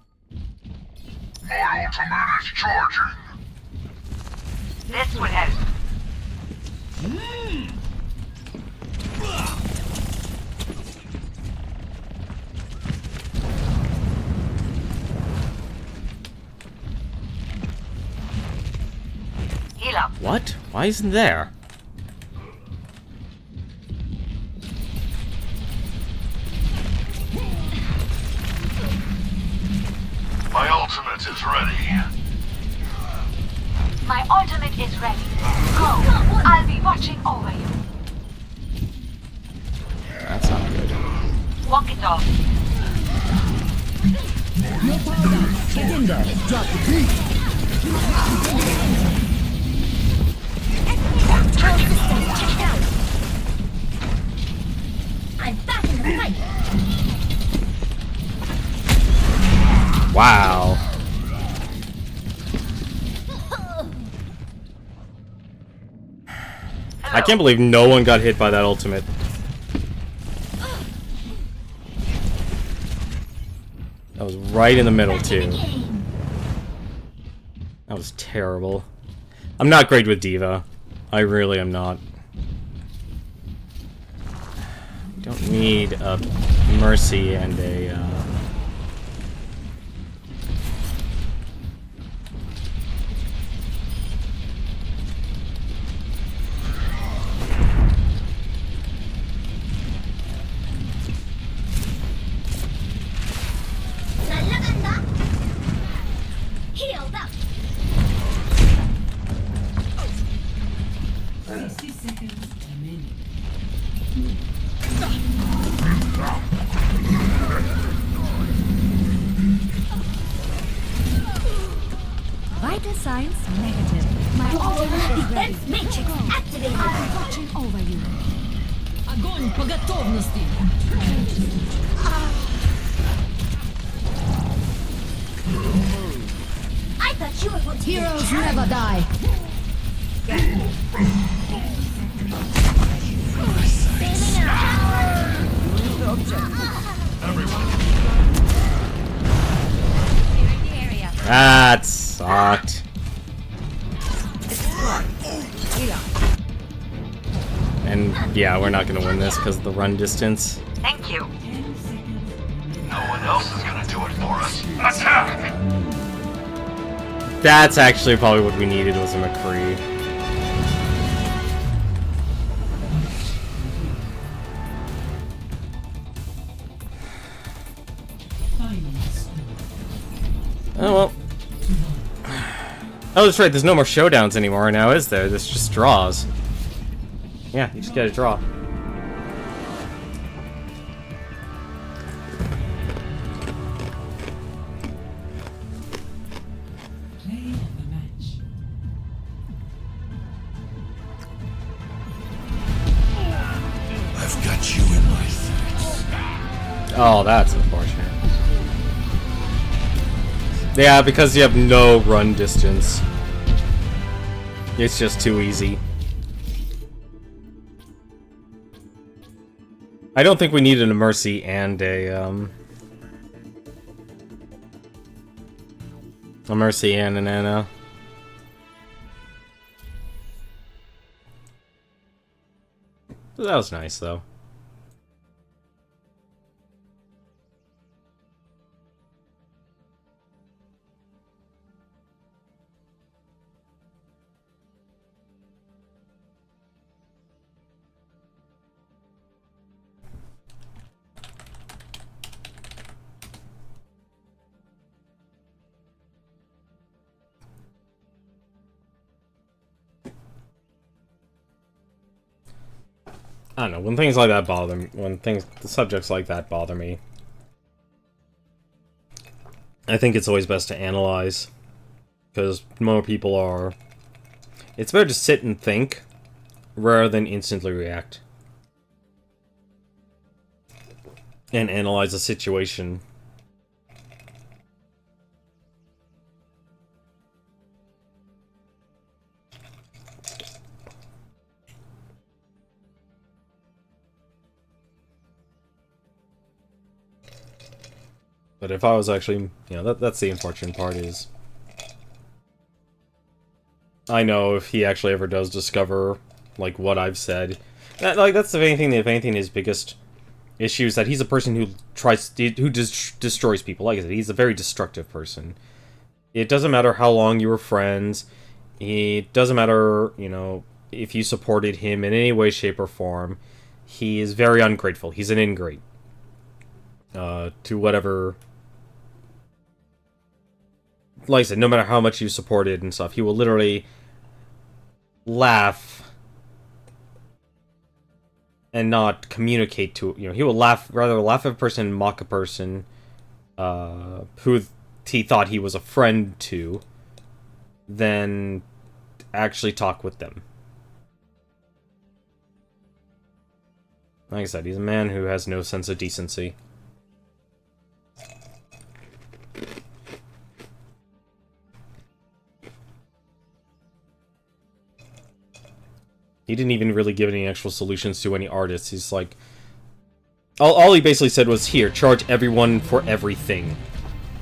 My ultimate is charging. This will help. Heal up. What? Why isn't there? My ultimate is ready. My ultimate is ready. Go. I'll be watching over you. That's not good. Walk it off. Get in there. Drop the beat. I'm back in the fight. Wow. I can't believe no one got hit by that ultimate. That was right in the middle, too. That was terrible. I'm not great with Diva. I really am not. Don't need a Mercy and a, Healed up. 60 seconds remaining. Vital signs negative. My ultimate is ready. Defense matrix activated. I'm watching over you. Огонь по готовности. Heroes never die. That sucked. And yeah, we're not gonna win this because of the run distance. Thank you. No one else is gonna do it for us. Attack! That's actually probably what we needed was a McCree. Oh well. Oh, that's right, there's no more showdowns anymore now, is there? There's just draws. Yeah, you just gotta draw. I've got you in my sights. Oh, that's unfortunate. Yeah, because you have no run distance. It's just too easy. I don't think we needed a Mercy and a Mercy and an Ana. That was nice, though. I don't know, when things like that bother me, the subjects like that bother me, I think it's always best to analyze, because more people are... It's better to sit and think, rather than instantly react. And analyze a situation. But if I was actually, you know, that's the unfortunate part is... I know if he actually ever does discover, like, what I've said... that's the main thing, if anything, his biggest issue is that he's a person who destroys people. Like I said, he's a very destructive person. It doesn't matter how long you were friends. It doesn't matter, you know, if you supported him in any way, shape, or form. He is very ungrateful. He's an ingrate. To whatever... Like I said, no matter how much you supported and stuff, he will literally laugh and not communicate to, you know, he will rather laugh at a person and mock a person who he thought he was a friend to than actually talk with them. Like I said, he's a man who has no sense of decency. He didn't even really give any actual solutions to any artists. He's like... All he basically said was, here, charge everyone for everything.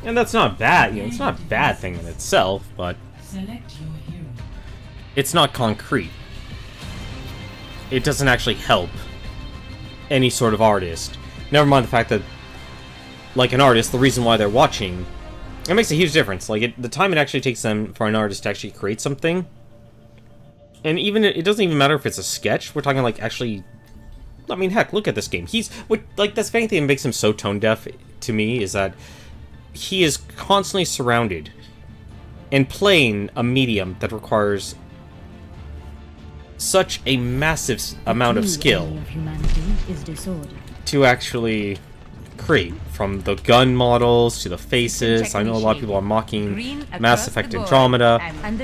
And that's not bad, you know, it's not a bad thing in itself, but... It's not concrete. It doesn't actually help any sort of artist. Never mind the fact that, like an artist, the reason why they're watching... It makes a huge difference. Like, the time it actually takes them for an artist to actually create something... And even, it doesn't even matter if it's a sketch. We're talking, like, actually... I mean, heck, look at this game. Like, that's the thing that makes him so tone-deaf to me, is that he is constantly surrounded and playing a medium that requires such a massive amount of skill to actually create. From the gun models to the faces. I know a lot of people are mocking Mass Effect Andromeda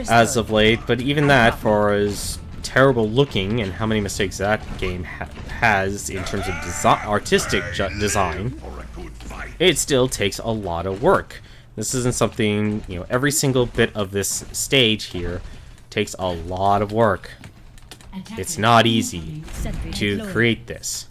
as of late, but even that, for as terrible looking and how many mistakes that game has in terms of artistic design, it still takes a lot of work. This isn't something, you know, every single bit of this stage here takes a lot of work. It's not easy to create this.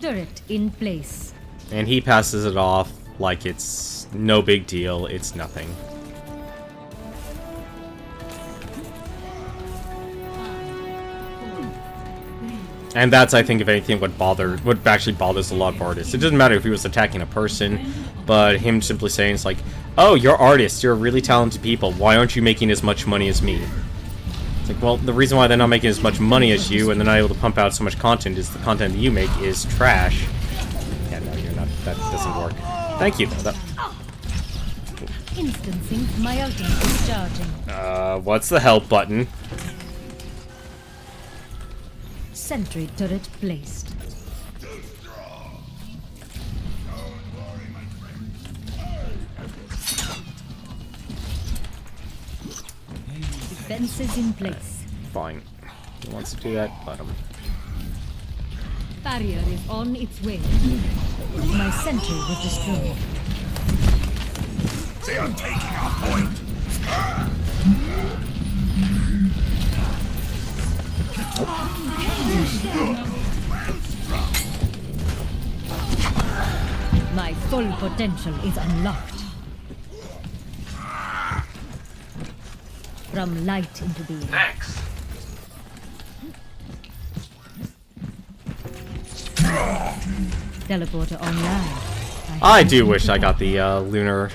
Turret in place. And he passes it off like it's no big deal, it's nothing. And that's, I think, if anything, what actually bothers a lot of artists. It doesn't matter if he was attacking a person, but him simply saying, it's like, oh, you're artists, you're really talented people, why aren't you making as much money as me? It's like, well, the reason why they're not making as much money as you and they're not able to pump out so much content is the content that you make is trash. Yeah, no, you're not, that doesn't work. Thank you, though. Instancing my ultimate is charging. What's the help button? Sentry turret placed. Defenses in place. Fine. He wants to do that, let him. Barrier is on its way. My sentry was destroyed. They are taking our point. My full potential is unlocked. From light into being. Thanks. Teleporter online. I do wish I got the lunar,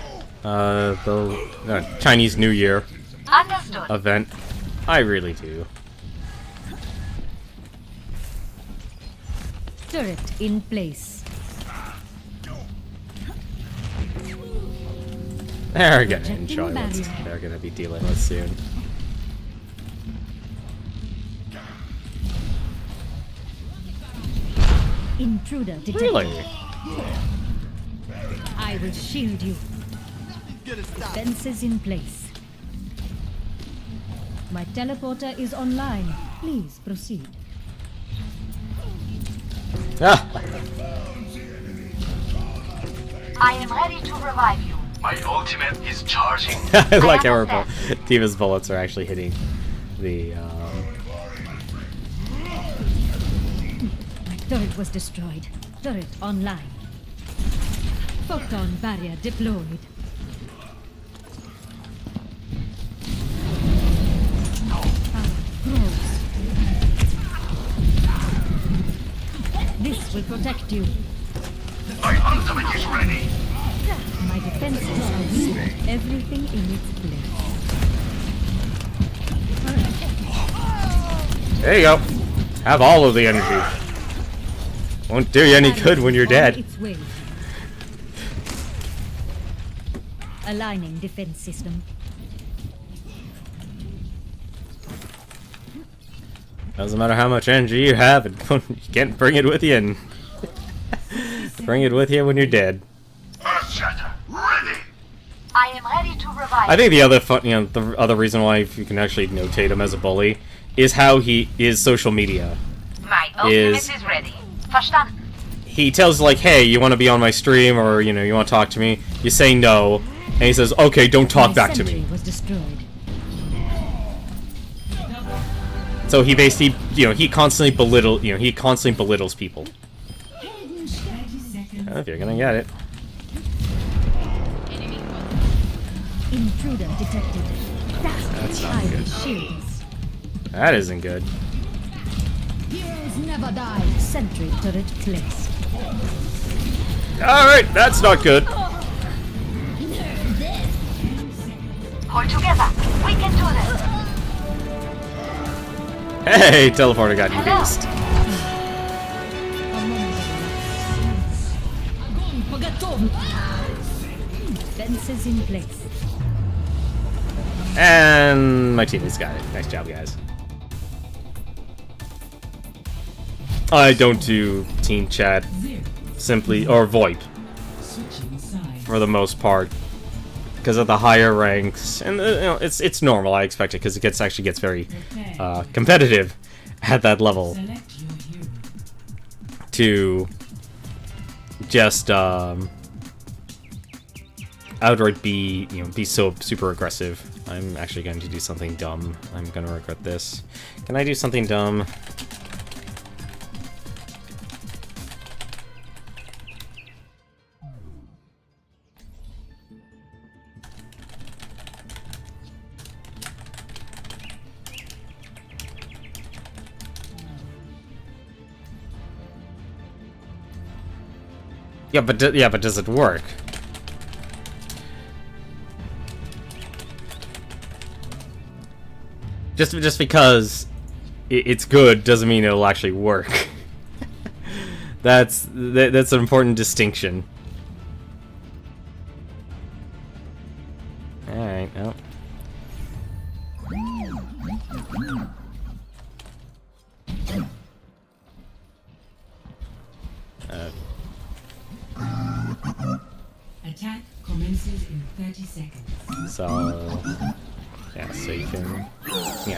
Chinese New Year Understood. event. I really do. Turret in place. They're gonna enjoy what they're gonna be dealing with soon. Intruder detected. Really? I will shield you. Defenses in place. My teleporter is online. Please proceed. Ah, I am ready to revive you. My ultimate is charging. I like how our understand. Diva's bullets are actually hitting the. My turret was destroyed. Turret online. Photon barrier deployed. This will protect you. My ultimate is ready. My defenses are weak. Everything in its place. There you go. Have all of the energy. Won't do you any good when you're On dead. its way. Aligning defense system. Doesn't matter how much energy you have, you can't bring it with you and bring it with you when you're dead. Earthshatter, ready. I am ready to revive I think the other the other reason why you can actually notate him as a bully is how he is social media. you. My ultimate is ready. Verstanden. He tells like, hey, you want to be on my stream or you want to talk to me? You say no, and he says, okay, don't talk My back to sentry me. was destroyed. So he basically, he constantly belittles people. If you're gonna get it. Intruder detected. That's not I will good. shield this. That isn't good. Heroes never die. Sentry turret placed. Alright, that's not good. Hold together. We can do this. Hey, teleporter got used. Fences in place. And my teammates got it. Nice job, guys. I don't do team chat simply, or VoIP, for the most part. because of the higher ranks, and you know, it's normal. I expect it because it actually gets very competitive at that level. To just outright be so super aggressive. I'm actually going to do something dumb. I'm going to regret this. Can I do something dumb? Yeah, but does it work? Just because it's good doesn't mean it'll actually work. That's an important distinction. All right, well. Attack commences in 30 seconds. So yeah,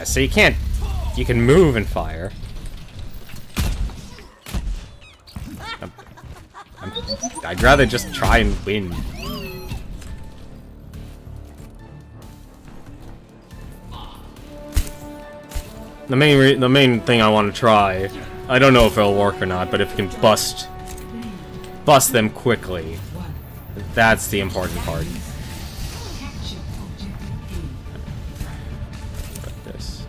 so you can move and fire. I'd rather just try and win. The main thing I want to try, I don't know if it'll work or not, but if you can bust them quickly, that's the important part. Like this.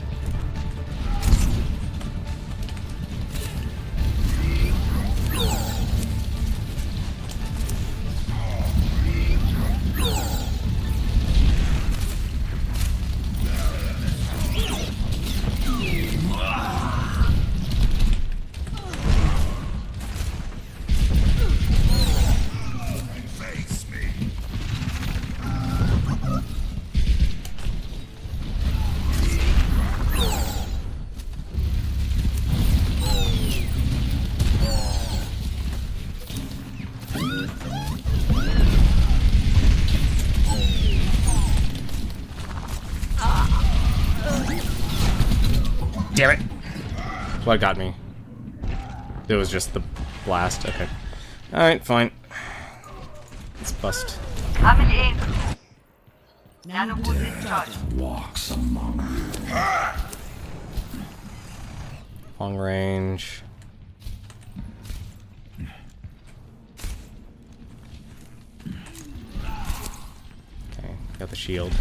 Damn it! What got me? It was just the blast. Okay. Alright, fine. Let's bust. Coming in. Nanobot in charge. Walks among you. Long range. Okay, got the shield.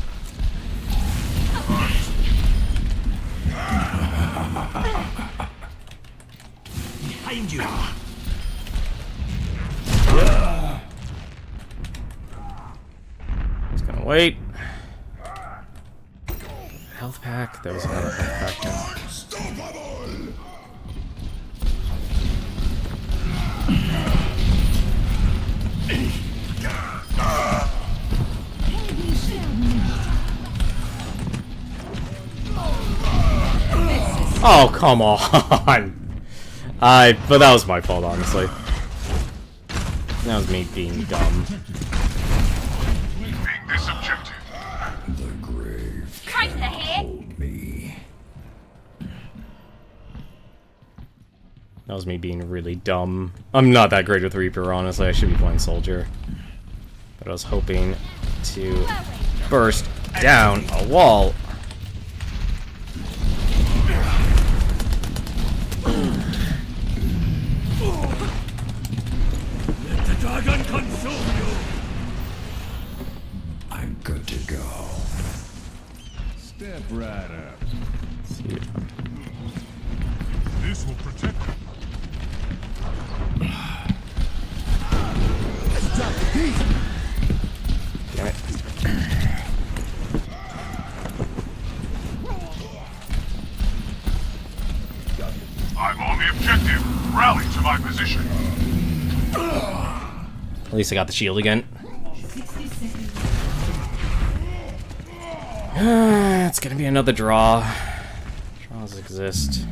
Behind you. Just gonna wait. Health pack. There was another health pack there. Oh, come on. But that was my fault, honestly. That was me being dumb. Take this objective. The grave Tracer cannot here. hold me. That was me being really dumb. I'm not that great with Reaper, honestly. I should be playing Soldier. But I was hoping to burst down a wall. Let the dragon consume you. I'm good to go. Step right up. Let's see if I'm... This will protect you. Damn it. I'm on the objective. Rally to my position. At least I got the shield again. It's gonna be another draw. Draws exist.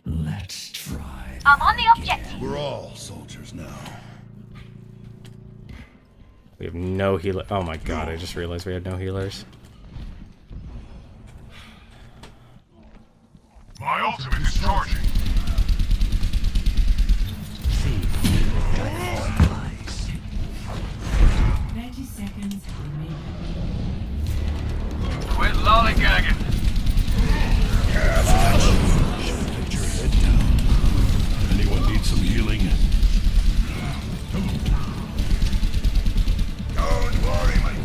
Let's try. I'm on the objective. We're all soldiers now. We have no healer. Oh my god, I just realized we had no healers. My ultimate is charging. 30 seconds remaining. Quit lollygagging. Get your head down. Anyone need some healing? Don't worry, mate.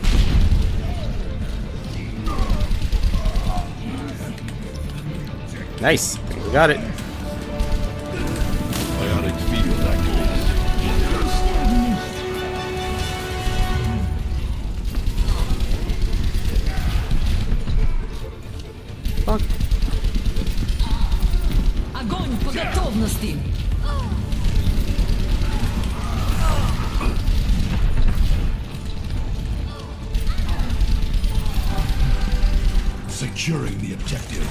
Nice, we got it. Biotic field activated. Fuck. Огонь по готовности! Securing the objective.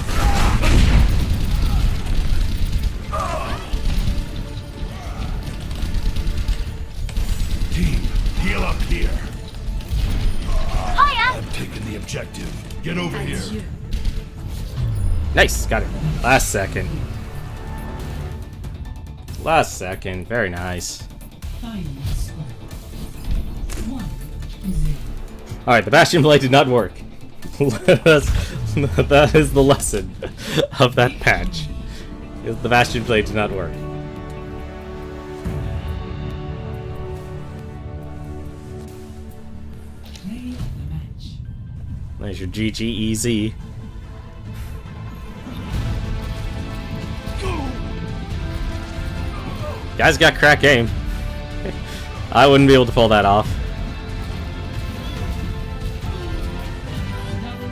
Team, heal up here. Hiya! I've taken the objective. Get over here. Nice, got it. Last second. Last second, very nice. Final score. 1-0. Alright, the Bastion Blade did not work. That is the lesson of that patch. The Bastion Blade did not work. Play of the match. There's your GGEZ. Guys got crack aim. I wouldn't be able to pull that off.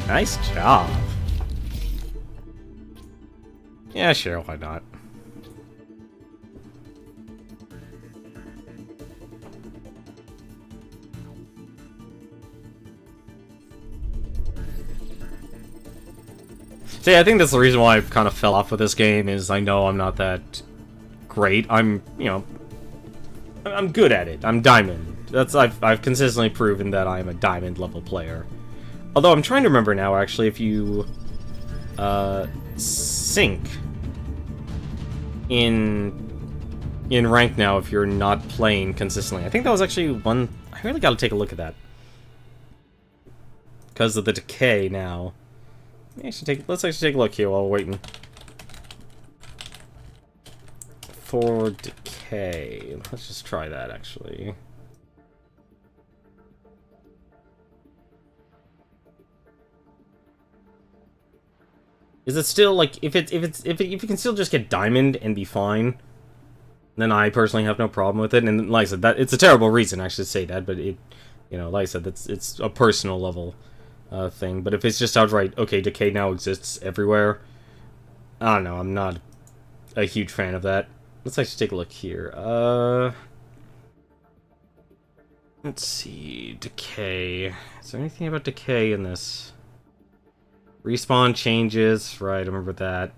Nice job. Yeah, sure, why not? See, I think that's the reason why I kind of fell off with this game, is I know I'm not that great. I'm, you know, I'm good at it. I'm diamond. I've consistently proven that I'm a diamond level player. Although I'm trying to remember now, actually, if you sync in rank now, if you're not playing consistently. I think that was actually one. I really got to take a look at that because of the decay now. Let's actually take a look here while we're waiting for decay. Let's just try that actually. Is it still like if you can still just get diamond and be fine, then I personally have no problem with it. And like I said, that it's a terrible reason I should say that, but it, you know, like I said, it's a personal level thing. But if it's just outright okay, decay now exists everywhere, I don't know. I'm not a huge fan of that. Let's actually take a look here. Let's see, decay. Is there anything about decay in this? Respawn changes, right, I remember that.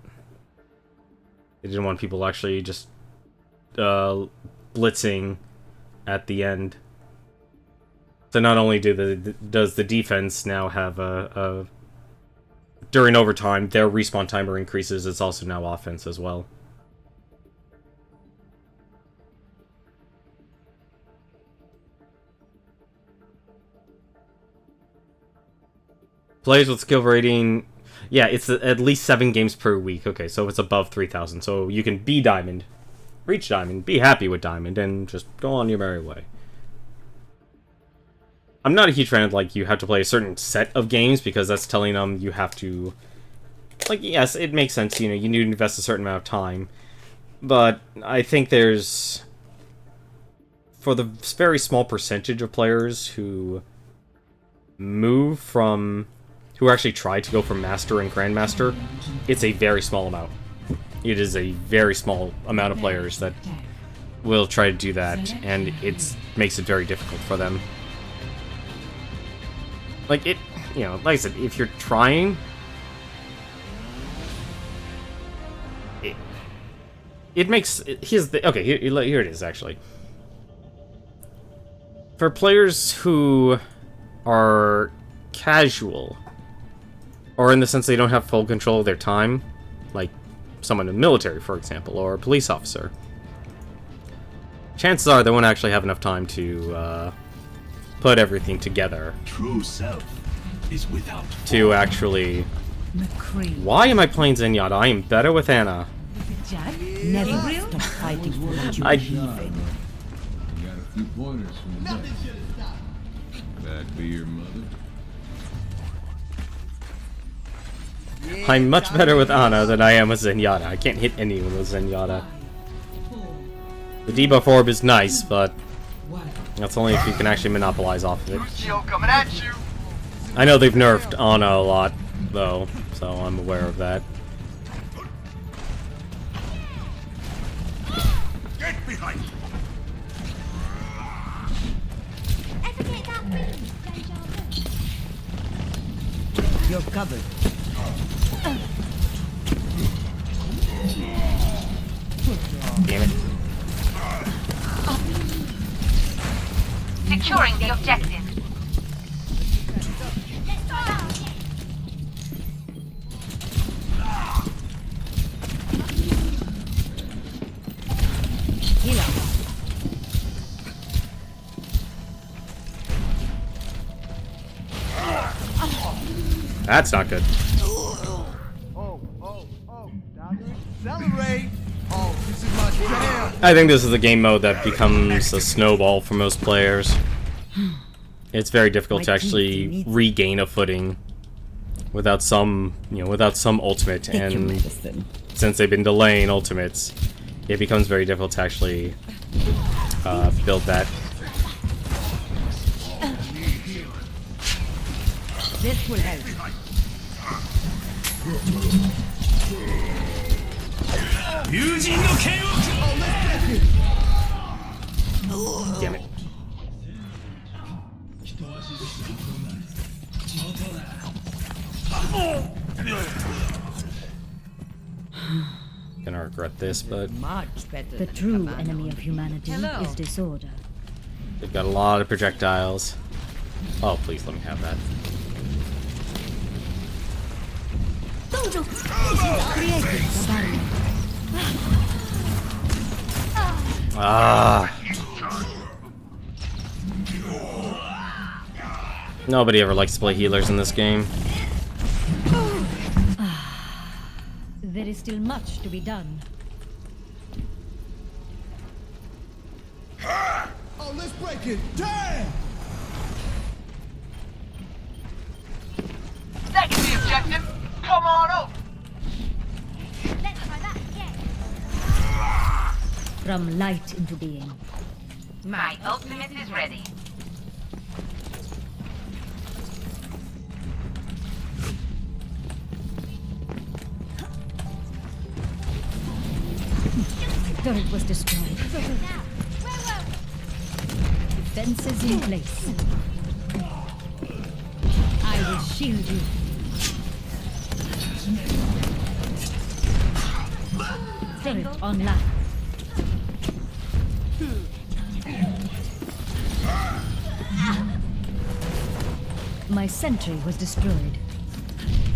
They didn't want people actually just blitzing at the end. So not only does the defense now have a during overtime, their respawn timer increases, it's also now offense as well. Plays with skill rating, yeah, it's at least 7 games per week. Okay, so it's above 3,000. So you can be diamond, reach diamond, be happy with diamond, and just go on your merry way. I'm not a huge fan of, like, you have to play a certain set of games, because that's telling them you have to... Like, yes, it makes sense, you know, you need to invest a certain amount of time. But I think there's... For the very small percentage of players who move from... who actually try to go from Master and Grandmaster, it's a very small amount. It is a very small amount of players that will try to do that, and it makes it very difficult for them. Like, it, you know, like I said, if you're trying, it makes, here's the, okay, here it is, actually. for players who are casual, or in the sense they don't have full control of their time, like someone in the military, for example, or a police officer, chances are they won't actually have enough time to put everything together. True self is without To actually... McCree. Why am I playing Zenyatta? I am better with Anna. Jack, never stop fighting for what you I- believe in. Got a few pointers from the deck. That be your mother? I'm much better with Ana than I am with Zenyatta. I can't hit anyone with Zenyatta. The debuff orb is nice, but that's only if you can actually monopolize off of it. Lucio coming at you. I know they've nerfed Ana a lot, though, so I'm aware of that. Get behind! You're covered. Damn it. Securing the objective. Heal up. That's not good. Accelerate! Oh, this is my jam! I think this is the game mode that becomes a snowball for most players. It's very difficult to actually regain a footing without some, without some ultimate, and since they've been delaying ultimates, it becomes very difficult to actually build that. This will help. Damn it. Gonna regret this, but Much better The than true Havana. enemy of humanity Hello. is disorder. they've got a lot of projectiles. Oh, please let me have that. Creating the barrier. Ah. Nobody ever likes to play healers in this game. There is still much to be done. Oh, let's break it! Damn! That is the objective. Come on over. From light into being. My ultimate is ready. Turret was destroyed. Defenses in place. I will shield you. Turret online. My sentry was destroyed.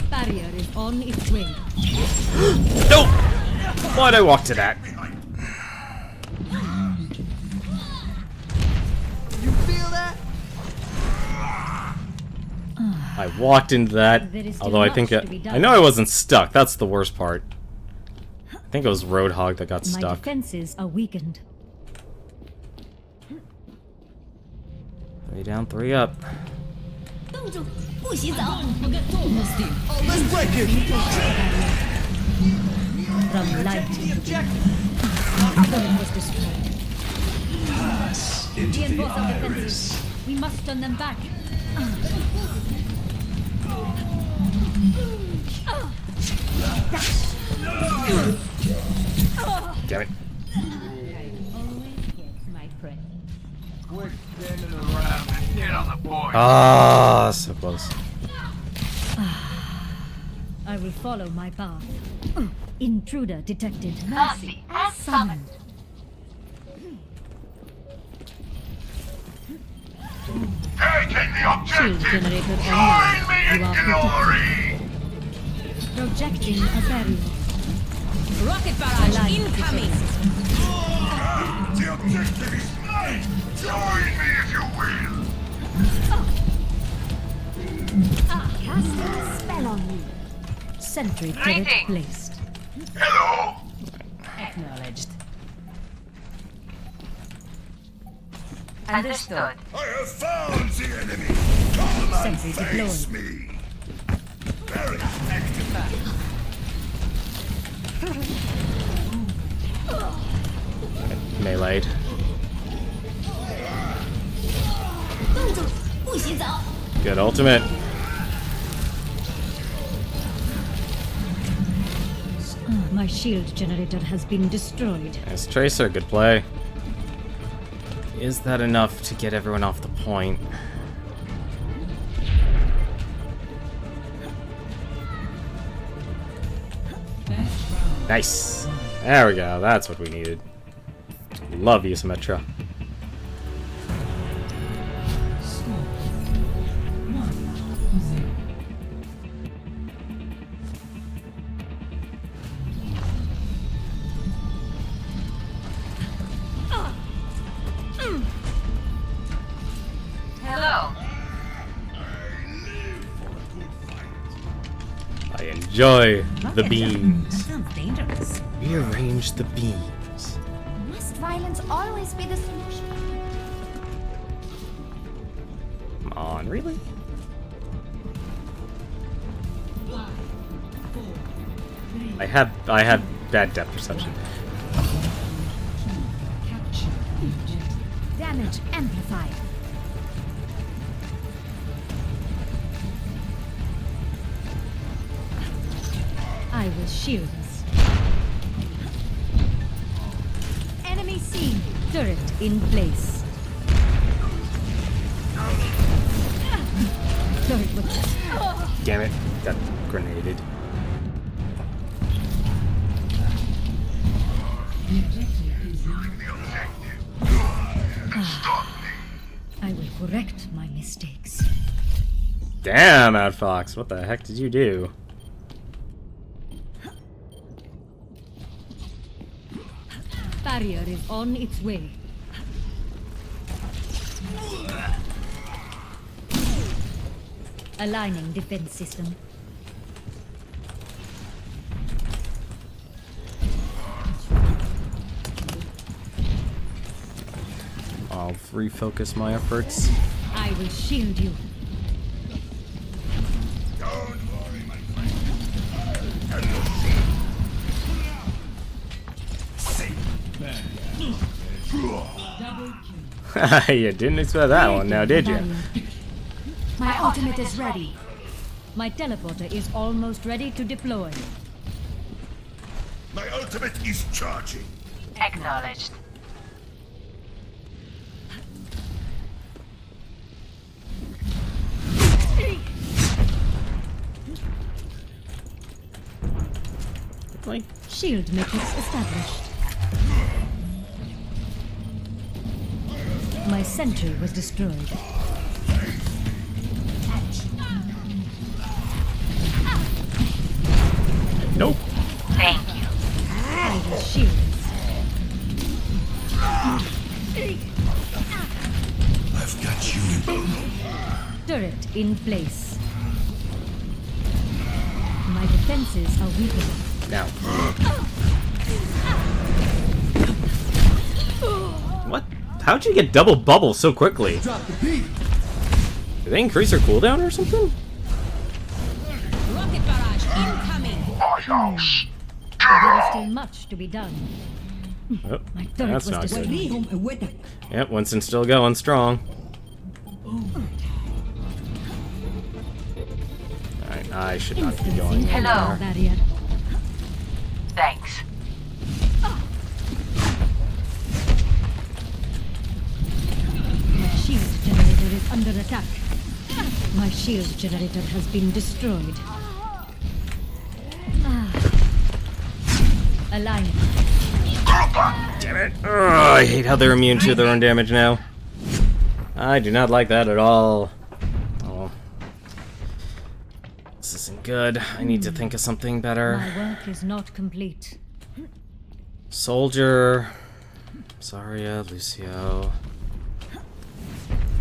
Barrier is on its way. Nope! Why'd I walk to that? You feel that? I walked into that, There is still although I much think to be done. I know I wasn't stuck. That's the worst part. I think it was Roadhog that got My stuck. defenses are weakened. 3 down, 3 up. Oh, let's break it! From light into being. Turret was destroyed. Reinforce our defenses. We must turn them back. Damn it. Always gets my prey. Quit standing around and get on the board. Ah, so close. I will follow my path. Intruder detected. Mercy has summoned. taking the Shield objective! generator Join online. me You in are glory! protected. Projecting a barrier. Rocket barrage incoming! The objective is mine! Join me if you will! Casting a spell on you. Sentry turret Greetings. placed. Hello! Acknowledged. Understood. I have found the enemy! Come and Sentry face deployed. me! Very effective. Melee'd. 动作不洗澡。 Good ultimate. My shield generator has been destroyed. Nice Tracer, good play. Is that enough to get everyone off the point? Nice. There we go. That's what we needed. Love you, Symmetra. Score 1-0. Hello. I enjoy the That beams. sounds dangerous. Rearrange the beams. Must violence always be the solution? Come on, really? 5, 4, 3, I had bad depth perception. capture the objective. Damage amplified. I will shield us. Enemy seen. Turret in place. Turret with Damn it. Got grenaded. The objective is now I will correct my mistakes. Damn, Outfox. What the heck did you do? Barrier is on its way. Aligning defense system. I'll refocus my efforts. I will shield you. double kill. You didn't expect that one now, did you? Barrier. My ultimate is ready. My teleporter is almost ready to deploy. My ultimate is charging. Acknowledged. Like, Shield matrix established. My sentry was destroyed. nope. Thank you. I will shield I've got you. turret in place. My defenses are weakened. Now. What? How'd you get double bubble so quickly? Drop the beat. Did they increase their cooldown or something? Rocket barrage incoming! My house. There is still much to be done. Oh, My turret that's was not destroyed. good. Lihom away. Yep, Winston's still going strong. Alright, I should not be going Instancing Hello. anti barrier. Thanks. My shield generator is under attack. My shield generator has been destroyed. Aligning. Damn it. Ugh, I hate how they're immune to their own damage now. I do not like that at all. Oh. This isn't good. I need to think of something better. My work is not complete. Soldier. Zarya, Lucio.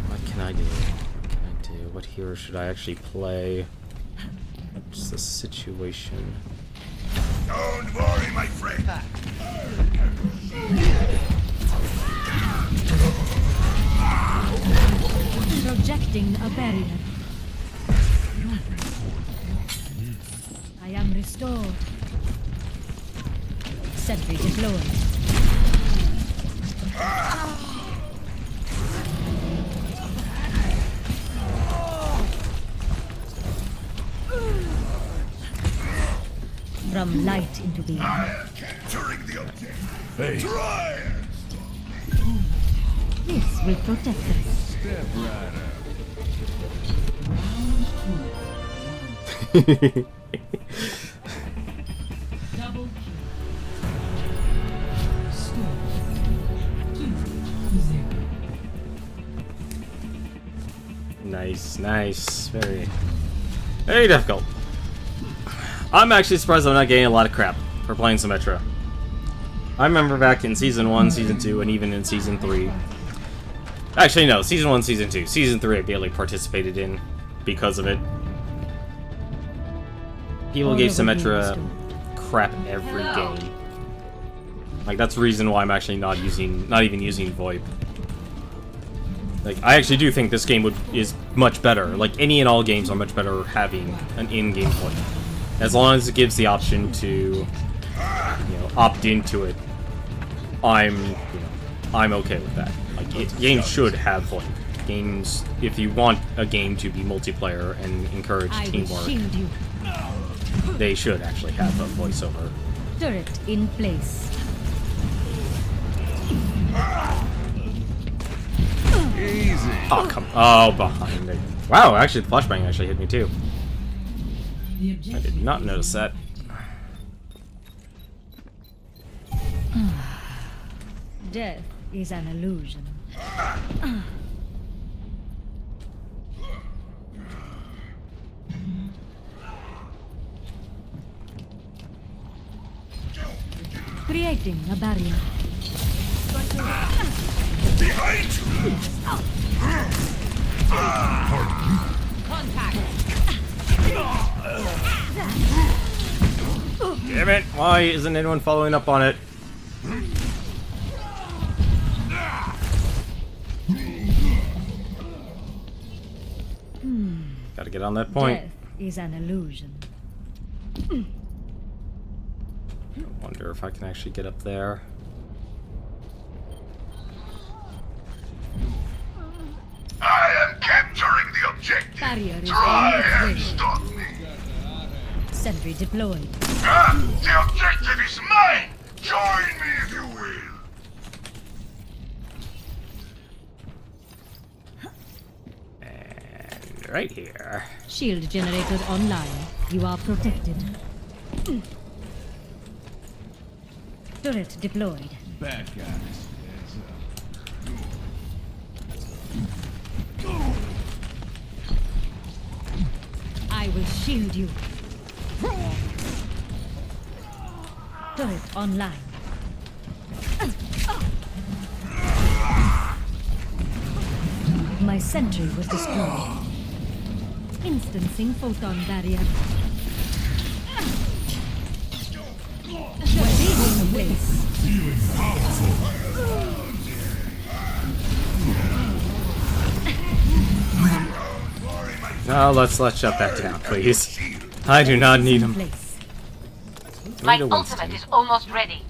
What can I do? What hero should I actually play? What's the situation? Don't worry, my friend. Projecting a barrier. I am restored. Sentry deployed. From light into being. Capturing the objective. Hey. Try it. This will protect us. Step right up. Double kill. Score 2-0. Nice, nice. Very, very difficult. I'm actually surprised I'm not getting a lot of crap for playing Symmetra. I remember back in Season 1, Season 2, and even in Season 3. Actually, no. Season 1, Season 2. Season 3 I barely participated in because of it. People gave Symmetra crap every game. Like, that's the reason why I'm actually not even using VoIP. Like, I actually do think this game is much better. Like, any and all games are much better having an in-game VoIP. As long as it gives the option to, you know, opt into it, I'm okay with that. Like, games should have VoIP. Games, if you want a game to be multiplayer and encourage teamwork, they should actually have a voiceover. Turret in place. Easy. Oh, come on. Oh, behind me. Wow, actually, the flashbang actually hit me too. The I objective did not notice that. Death is an illusion. Creating a barrier. Behind you. Damn it! Why isn't anyone following up on it? Gotta get on that point. Death is an illusion. I wonder if I can actually get up there. I am capturing the objective. Barrier is Try on its and way. stop me. Sentry deployed. The objective is mine. Join me if you will. And right here. Shield generator online. You are protected. Turret deployed. Bad guys. I will shield you. Turret online. My sentry was destroyed. Instancing photon barrier. Shielding in place. Now let's shut that down, please. I do not need him. Place. My Need a ultimate Winston. is almost ready.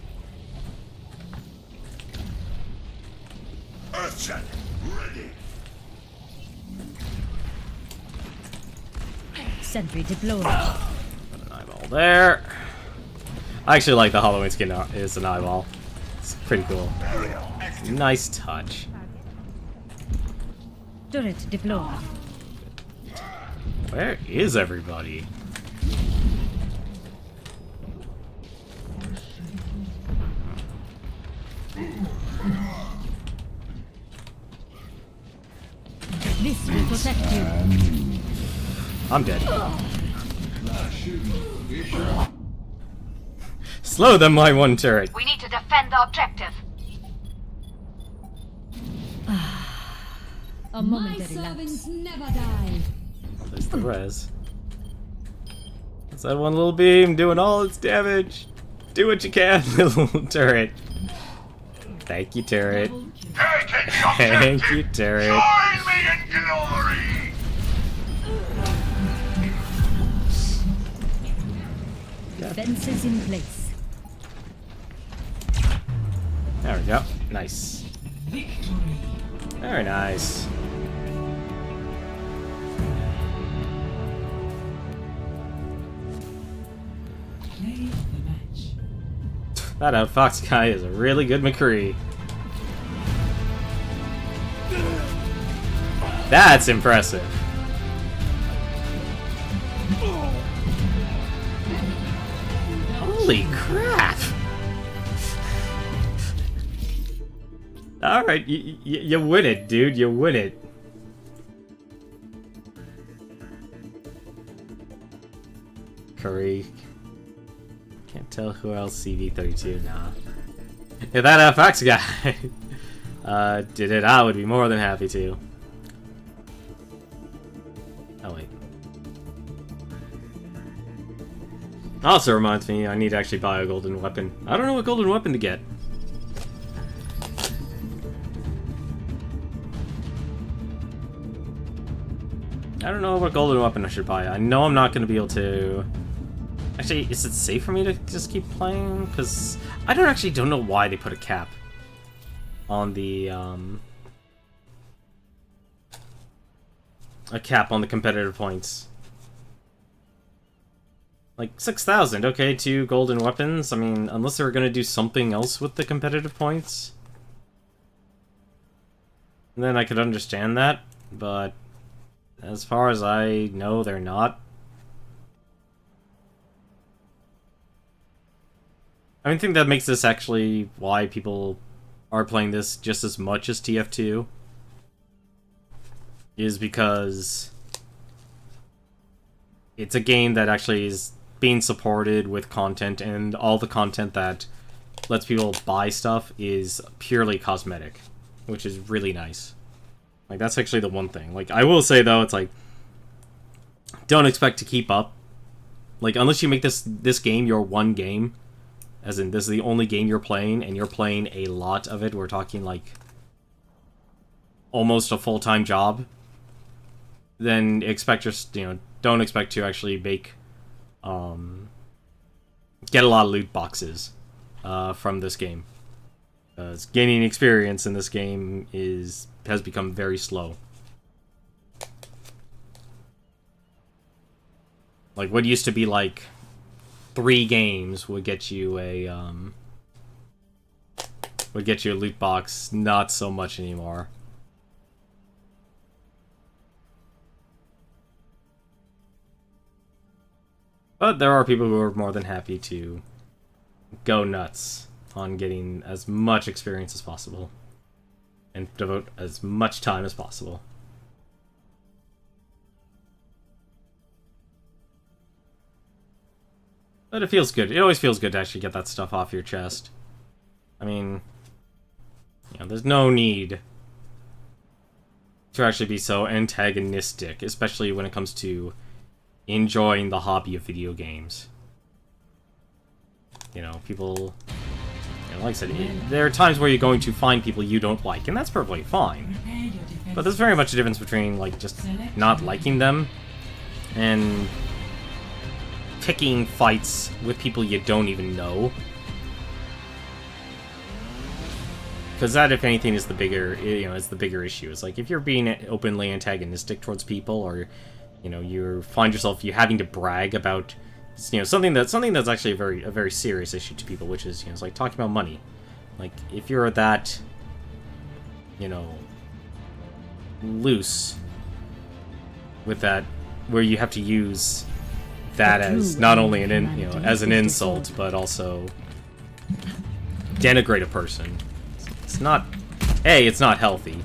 Earthshack, ready. Sentry deployed. Put an eyeball there. I actually like the Halloween skin is an eyeball. It's pretty cool. Nice touch. Turret deployed. Where is everybody? This will protect you. I'm dead. Slow them, my one turret. We need to defend the objective. A momentary lapse. never die. There's the res. It's that one little beam doing all its damage. Do what you can, little turret. Thank you, turret. Take the Thank objective. you, turret. Join me in glory. Fences in place. There we go. Nice. Very nice. That Outfox guy is a really good McCree. That's impressive. Holy crap! Alright, you win it, dude. You win it. Curry. Can't tell who else CV32, nah. If that FX guy did it, I would be more than happy to. Oh, wait. Also reminds me, I need to actually buy a golden weapon. I don't know what golden weapon to get. I don't know what golden weapon I should buy. I know I'm not going to be able to... Actually, is it safe for me to just keep playing? Because I don't know why they put a cap on the, a cap on the competitive points. Like, 6,000, okay, 2 golden weapons. I mean, unless they were going to do something else with the competitive points. And then I could understand that, but as far as I know, they're not. I think that makes this actually why people are playing this just as much as TF2. Is because it's a game that actually is being supported with content, and all the content that lets people buy stuff is purely cosmetic, which is really nice. Like, that's actually the one thing. Like, I will say, though, it's like, don't expect to keep up. Like, unless you make this game your one game, as in, this is the only game you're playing, and you're playing a lot of it. We're talking, like, almost a full-time job. Then expect just, don't expect to actually make, get a lot of loot boxes, from this game. Because gaining experience in this game has become very slow. Like, what used to be, like, 3 games would get you a loot box, not so much anymore. But there are people who are more than happy to go nuts on getting as much experience as possible and devote as much time as possible. But it feels good. It always feels good to actually get that stuff off your chest. I mean, there's no need to actually be so antagonistic, especially when it comes to enjoying the hobby of video games. People... like I said, there are times where you're going to find people you don't like, and that's perfectly fine. But there's very much a difference between, like, just not liking them and picking fights with people you don't even know. Because that, if anything, is the bigger, is the bigger issue. It's like, if you're being openly antagonistic towards people, or, you find yourself having to brag about, something that's actually a very serious issue to people, which is, it's like talking about money. Like, if you're that, loose with that, where you have to use that as not only as an insult, but also denigrate a person. It's not, it's not healthy,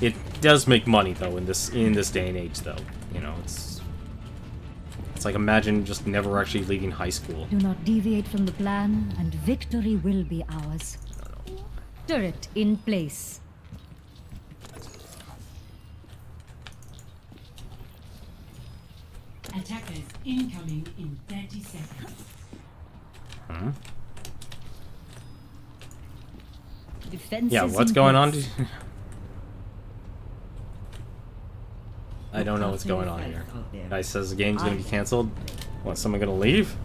It does make money though in this day and age though. You know, it's like imagine just never actually leaving high school. Do not deviate from the plan, and victory will be ours. Turret in place. Attackers incoming in 30 seconds. Hmm? Defenses Yeah, what's in going on? place. I don't know what's going on here. Guy says the game's gonna be canceled. What, someone gonna leave?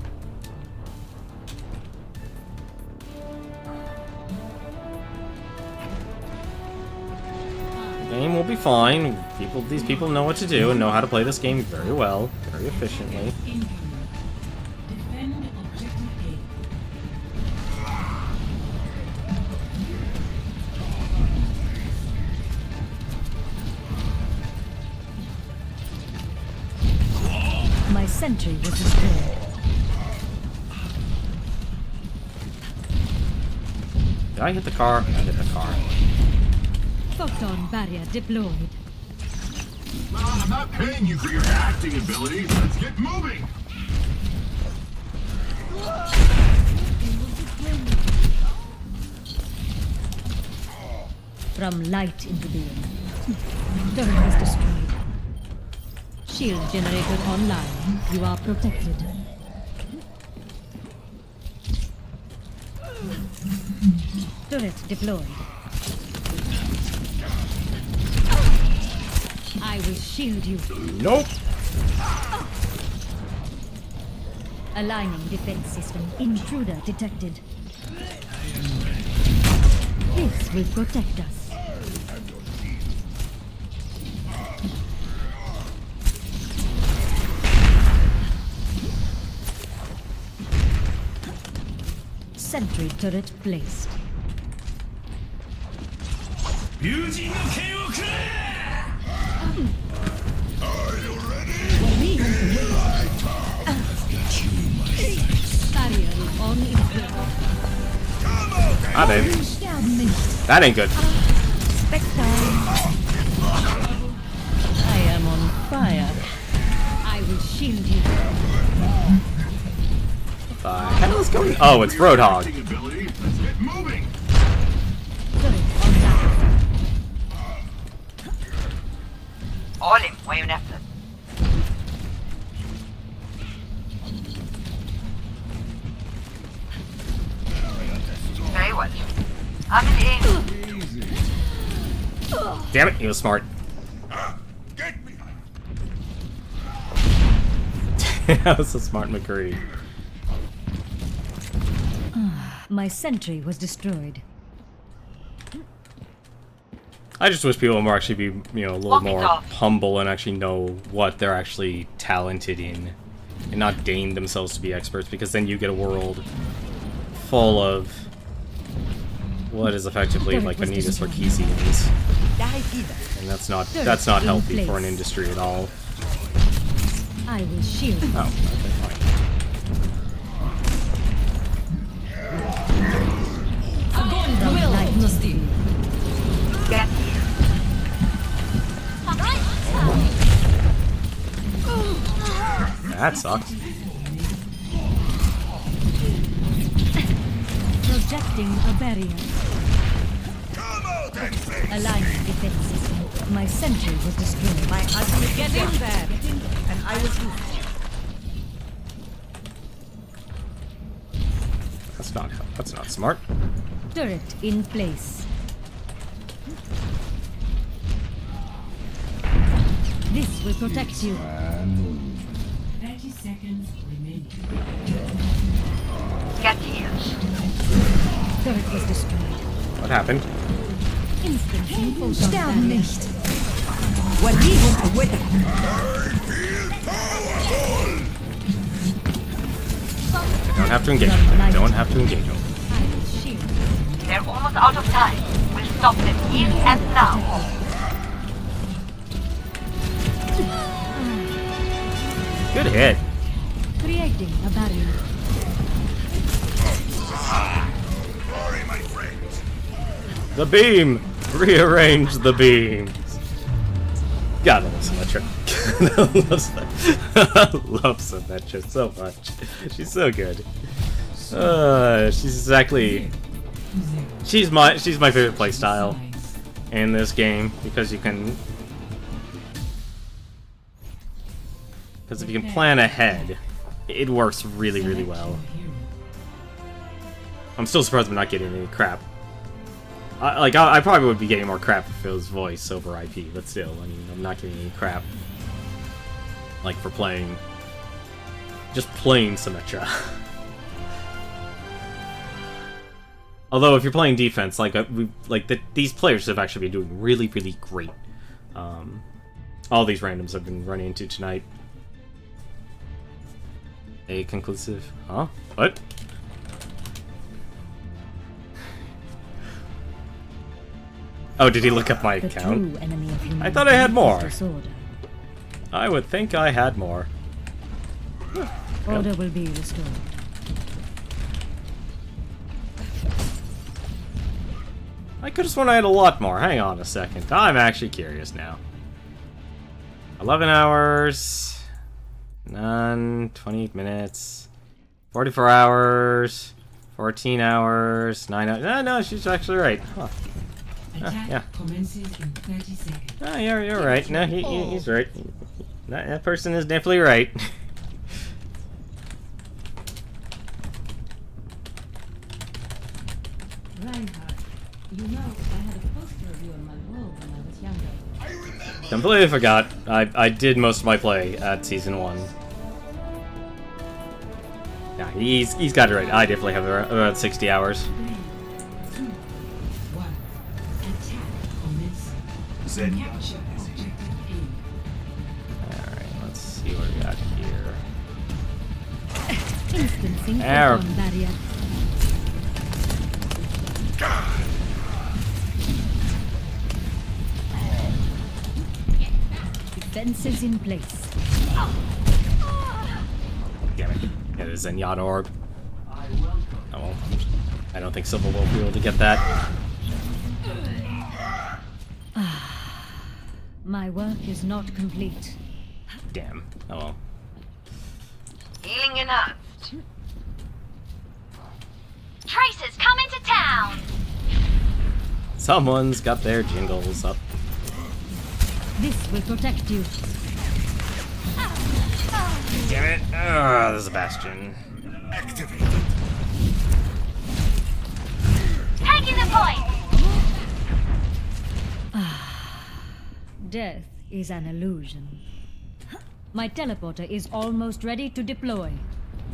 The game will be fine. These people know what to do and know how to play this game very well, very efficiently. Incoming. Defend objective A. My sentry was destroyed. Did I hit the car? I hit the car. Photon barrier deployed. I'm not paying you for your acting abilities. Let's get moving. From light into being. Turret was destroyed. Shield generator online. You are protected. Turret deployed. I will shield you. Nope. Aligning defense system. Intruder detected. This will protect us. Sentry turret placed. Barrier is on inflow. Ah, babe. Sterben nicht. That ain't good. Spectre. I am on fire. I will shield you. The hell is going? Oh, it's Roadhog. Acting ability. Let's get moving. Turret online. Olim, وينفذ. Very well. I'm in. Damn it, he was smart. Get me. That was a smart McCree. My sentry was destroyed. I just wish people would actually be, you know, a little more humble and actually know what they're actually talented in, and not deign themselves to be experts, because then you get a world full of what is effectively like Vanitas or Keysians, and that's not healthy for an industry at all. I will shield you. Oh, okay, fine. From light to being. Get That sucks. Projecting a barrier. Come out and face. Aligning defense system. My sentry was destroyed. My ultimate get in there. And I will do. That's not smart. Turret in place. This will protect you. 30 seconds remaining. Get heals. Turret was destroyed. What happened? Instancing photon barrier. وليهم قوتك. Don't have to engage him. Don't have to engage him. I will shield. They're almost out of time. We'll stop them here and now. Good hit. Creating a barrier. Sorry, my friends. The beam! Rearrange the beams. God, I love Symmetra. I love Symmetra so much. She's so good. She's exactly. She's my favorite playstyle in this game because you can. Because if you can plan ahead, it works really, really well. I'm still surprised I'm not getting any crap. I probably would be getting more crap if it was voice over IP, but still, I mean, I'm not getting any crap. Like for playing, just plain Symmetra. Although if you're playing defense, these players have actually been doing really, really great. All these randoms I've been running into tonight. A conclusive, huh? What? Oh, did he look up my account? I thought I had more. I would think I had more. Order will be restored. I could have sworn I had a lot more. Hang on a second. I'm actually curious now. 11 hours. None. 28 minutes. 44 hours. 14 hours. 9 hours. No, she's actually right. Huh. Yeah. Commences in 30 seconds. Oh, you're right. No, he's right. That person is definitely right. Reinhardt, you know, I had a poster of you on my wall when I was younger. Completely forgot. I did most of my play at Season 1. Yeah, he's got it right. I definitely have around 60 hours. 3, 2, 1. Attack commencing. Capture objective A. Alright, let's see what we got here. Instancing Arrow. photon barrier. Defenses in place. Damn it. Get a Zenyatta orb. Oh well. I don't think Silver will be able to get that. My work is not complete. Damn. Oh well. Healing enough. Tracers coming to town. Someone's got their jingles up. This will protect you. Damn it. Ah, there's a bastion. Activated. Taking the point. Death is an illusion. My teleporter is almost ready to deploy.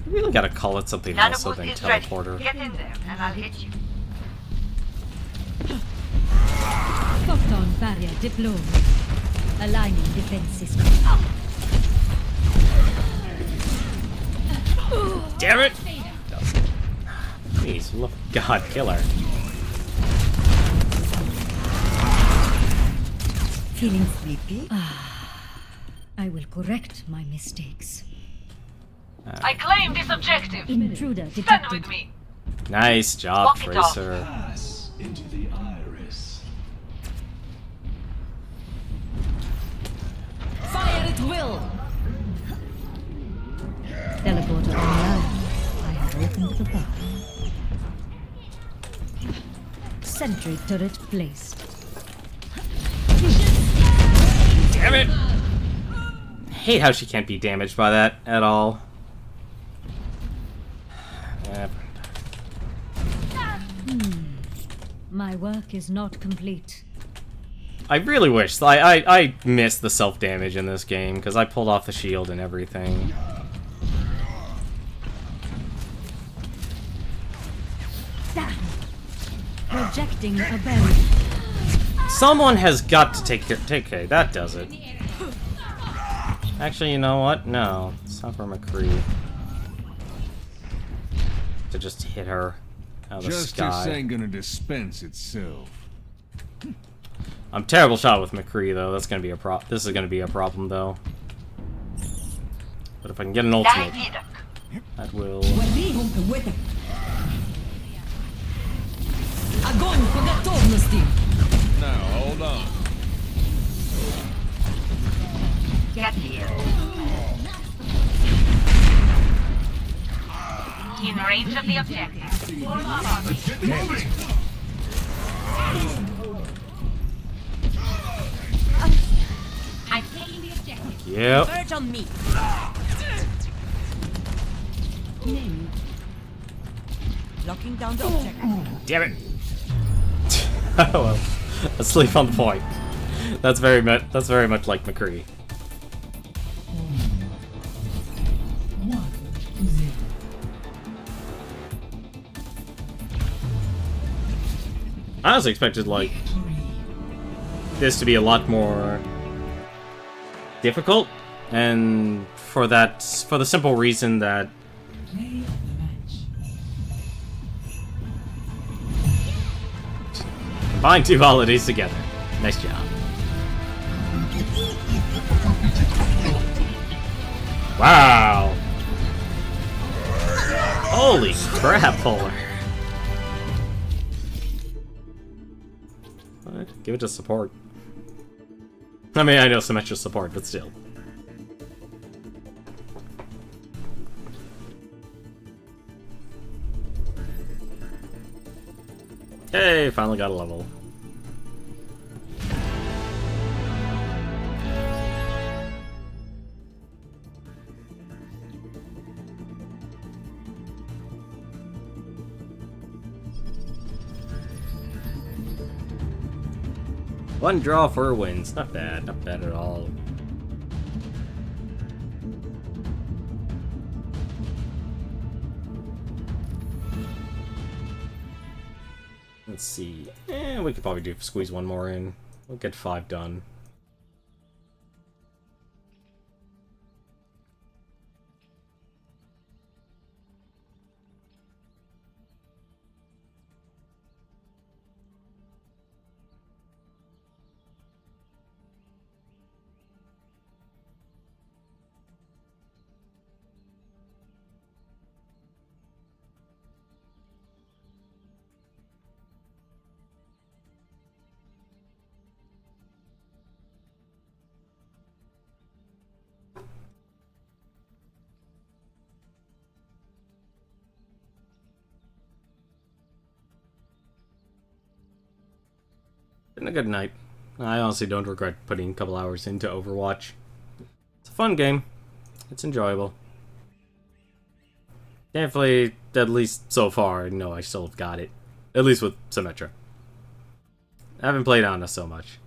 You really gotta call it something else other than teleporter. Get in there, and I'll hit you. Photon barrier deployed. Aligning defense system. Damn it! Please, look, God, kill her. Feeling sleepy? I will correct my mistakes. I claim this objective. Intruder Stand detected. with me. Nice job, Walk it off. Tracer. Pass into the iris. Fire at will! Teleporter online. I have opened the path. Sentry turret placed. Damn it! I hate how she can't be damaged by that at all. My work is not complete. I really wish I missed the self damage in this game because I pulled off the shield and everything. Projecting a barrier. Someone has got to take care. That does it. Actually, you know what? No, it's not for McCree to just hit her out of the Justice sky. ain't gonna dispense itself. I'm terrible shot with McCree though. That's gonna be a This is gonna be a problem though. But if I can get an ultimate, that will. Огонь по готовности! Now, hold on. get to you. In range of the objective. Moving! I'm taking the objective. Yep. Converge on me. Locking down the objective. Damn it. Oh well. Asleep on the point. That's very much like McCree. 1-0. I honestly expected like this to be a lot more difficult, and for the simple reason that Play of the match. combine two holidays together. Nice job. Wow. Holy crap, Polar. What? Give it to support. I mean, I know Symmetra support, but still. Hey, finally got a level. One draw, 4 wins. Not bad at all. Let's see. We could probably squeeze one more in. We'll get 5 done. Been a good night. I honestly don't regret putting a couple hours into Overwatch. It's a fun game. It's enjoyable. Definitely, at least so far, no, I still have got it. At least with Symmetra. I haven't played Ana so much.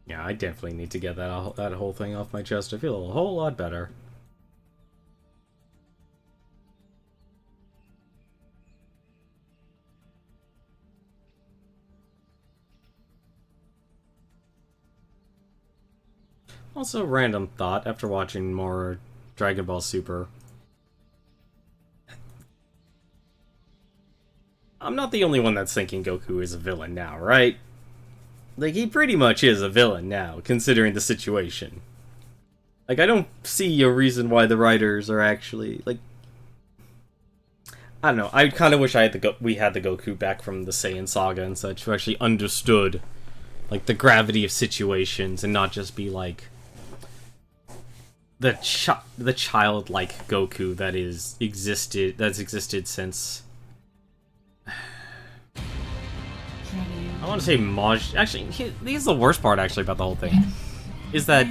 Yeah, I definitely need to get that whole thing off my chest. I feel a whole lot better. Also, random thought after watching more Dragon Ball Super. I'm not the only one that's thinking Goku is a villain now, right? Like, he pretty much is a villain now, considering the situation. Like, I don't see a reason why the writers are actually, like... I don't know, I kind of wish we had the Goku back from the Saiyan Saga and such, who actually understood, like, the gravity of situations, and not just be, like... the childlike Goku that's existed since... I want to say Maj... Actually, this is the worst part, actually, about the whole thing. Is that...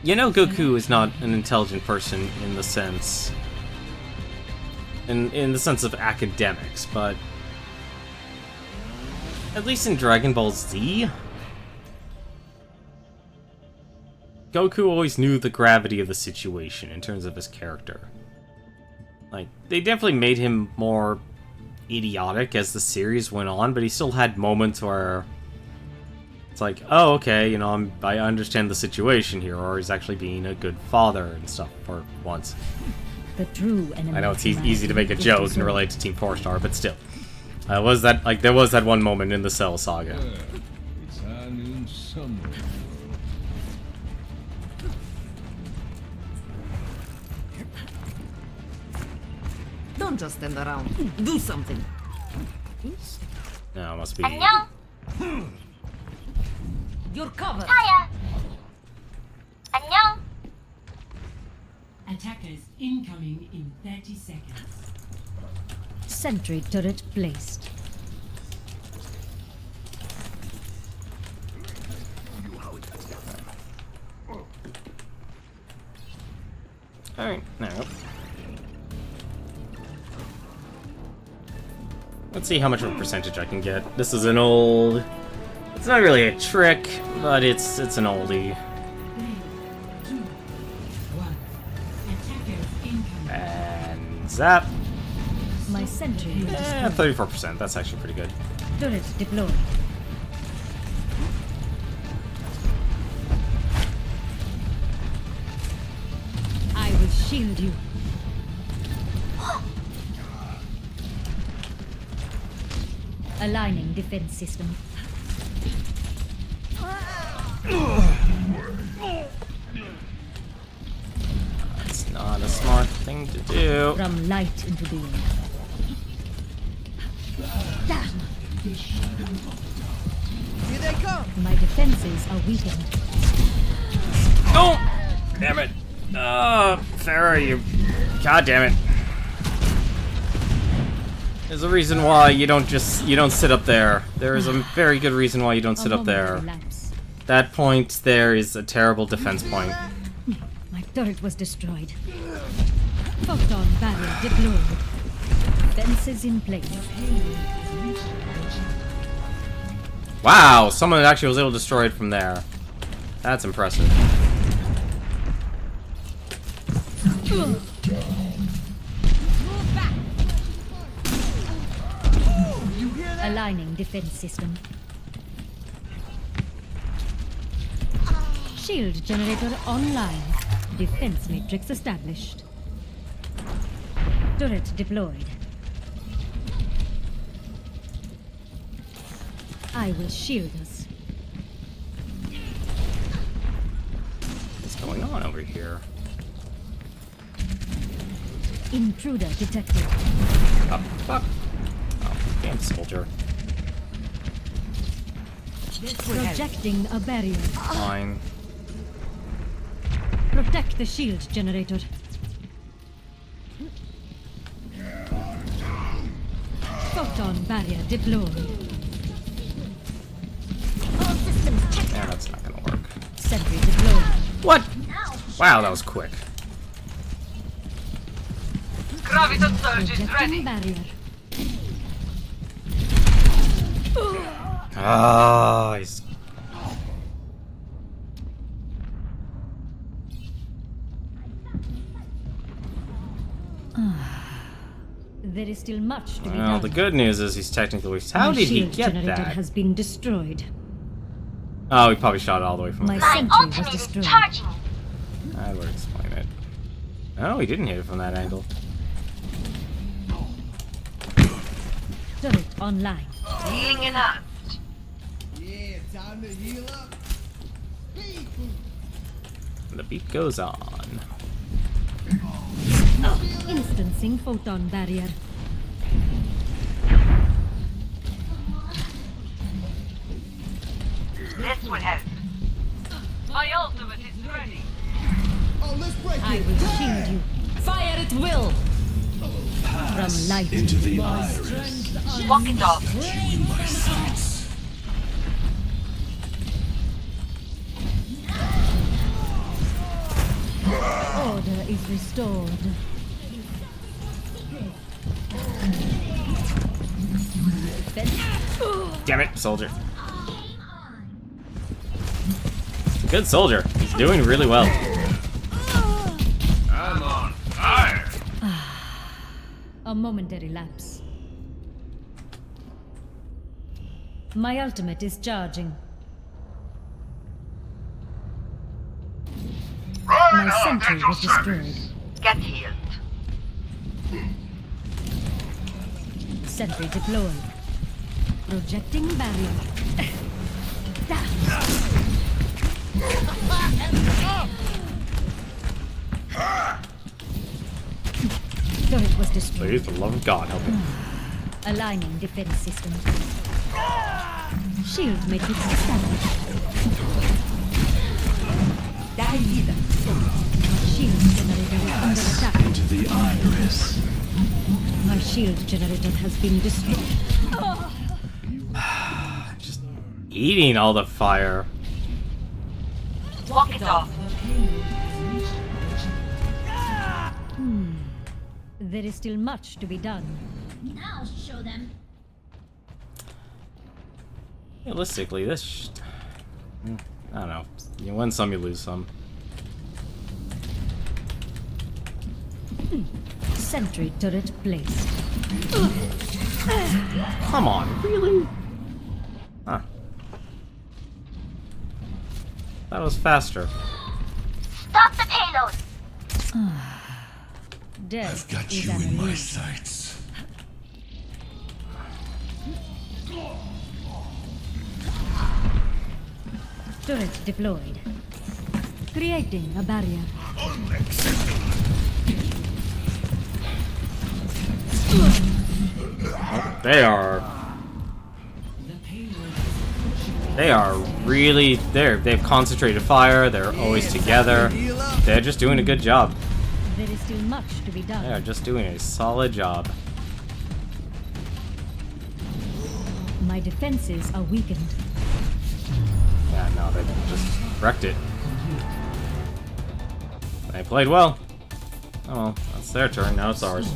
You know Goku is not an intelligent person in the sense... In the sense of academics, but... At least in Dragon Ball Z... Goku always knew the gravity of the situation in terms of his character. Like, they definitely made him more idiotic as the series went on, but he still had moments where it's like, oh, okay, you know, I understand the situation here, or he's actually being a good father and stuff for once. The true enemy. I know it's easy to make a joke and relate to Team 4-Star, but still. There was that one moment in the Cell Saga. It's high noon somewhere. Don't just stand around. Do something. No, it must be. 안녕. You're covered. 타야. 안녕. Attackers incoming in 30 seconds. Sentry turret placed. Alright, now. Let's see how much of a percentage I can get. This is an old... It's not really a trick, but it's an oldie. 3, 2, 1. Attackers incoming. And zap. My sentry was destroyed. 34%. That's actually pretty good. Turret deployed. I will shield you. Aligning defense system. That's not a smart thing to do. From light into being. Here they come. My defenses are weakened. No! Damn it! Farah, you... God damn it. There's a reason why you don't sit up there. There is a very good reason why you don't sit up there. That point there is a terrible defense point. My turret was destroyed. Photon barrier deployed. Fences in place. Wow, someone actually was able to destroy it from there. That's impressive. Aligning defense system. Shield generator online. Defense matrix established. Turret deployed. I will shield us. What's going on over here? Intruder detected. Oh, fuck. Oh, damn soldier. Projecting a barrier. Fine. Protect the shield generator. Photon barrier deployed. All systems checked. Yeah, that's not gonna work. Sentry deployed. What? Wow, that was quick. Graviton surge is Projecting ready. barrier. Ah, he's... There is still much to be Well, done. the good news is he's technically... How My did he shield get generator that? has been destroyed. Oh, he probably shot it all the way from My there. My sentry was ultimate is destroyed. charging. That would explain it. Oh, he didn't hit it from that angle. Turret online. Healing enhanced. Yeah, time to heal up. And the beat goes on. Instancing photon barrier. This will help. My ultimate is ready. Oh, let's break I it. will shield you. Fire at will. From light Into the iris. Walk it off. In my sights. order is restored. Damn it, soldier. Good soldier. He's doing really well. I'm on fire. A momentary lapse. My ultimate is charging. Right My on, sentry at your was destroyed. service. Get healed. Sentry deployed. Projecting barrier. Turret was destroyed. Please, for the love of God, help me. Aligning defense system. Shield matrix established. My shield generator is under attack. Into the iris. My shield generator has been destroyed. Just eating all the fire. Walk it off. There is still much to be done. Now show them. Realistically, this... I don't know. You win some, you lose some. Sentry turret placed. Come on, really? Huh. That was faster. Stop the payload. Death I've got is you an in my illusion. sights. Turret deployed. Creating a barrier. They are really they've concentrated fire, they're always together. They're just doing a good job. There is still much to be done. They are just doing a solid job. My defenses are weakened. Yeah, no, they just wrecked it. They played well. Oh well, that's their turn, now it's ours.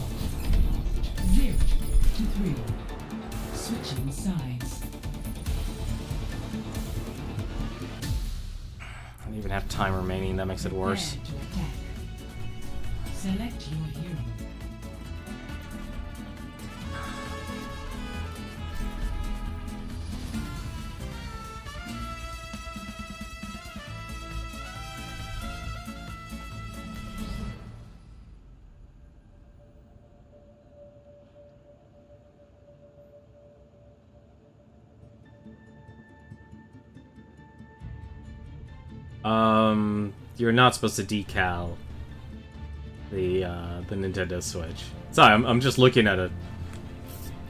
0 to 3. Switching sides. I don't even have time remaining, that makes it worse. Prepare to attack. Select your hero. You're not supposed to decal the Nintendo Switch. Sorry, I'm just looking at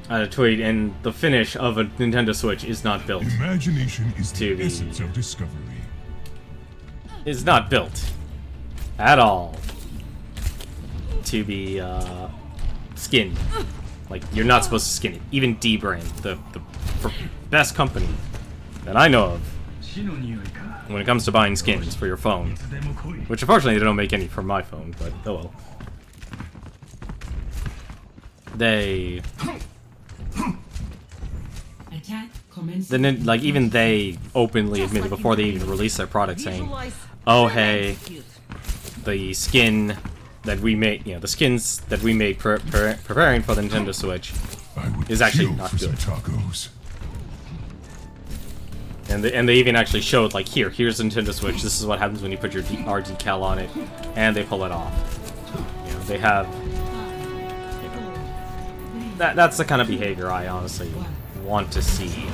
a tweet, and the finish of a Nintendo Switch is not built. Imagination is To the the- essence of discovery. Is not built at all to be skinned. Like, you're not supposed to skin it. Even D-Brain, the best company that I know of when it comes to buying skins for your phone. Which, unfortunately, they don't make any for my phone, but oh well. They... Attack commencing. Then, like, even they openly admitted before they even released their product saying, oh, hey, the skin that we made, you know, the skins that we made preparing for the Nintendo Switch I would is actually kill not for some good. tacos. And they even actually showed, like, here's the Nintendo Switch, this is what happens when you put your R decal on it, and they pull it off. You know, they have... You know, that's the kind of behavior I honestly want to see.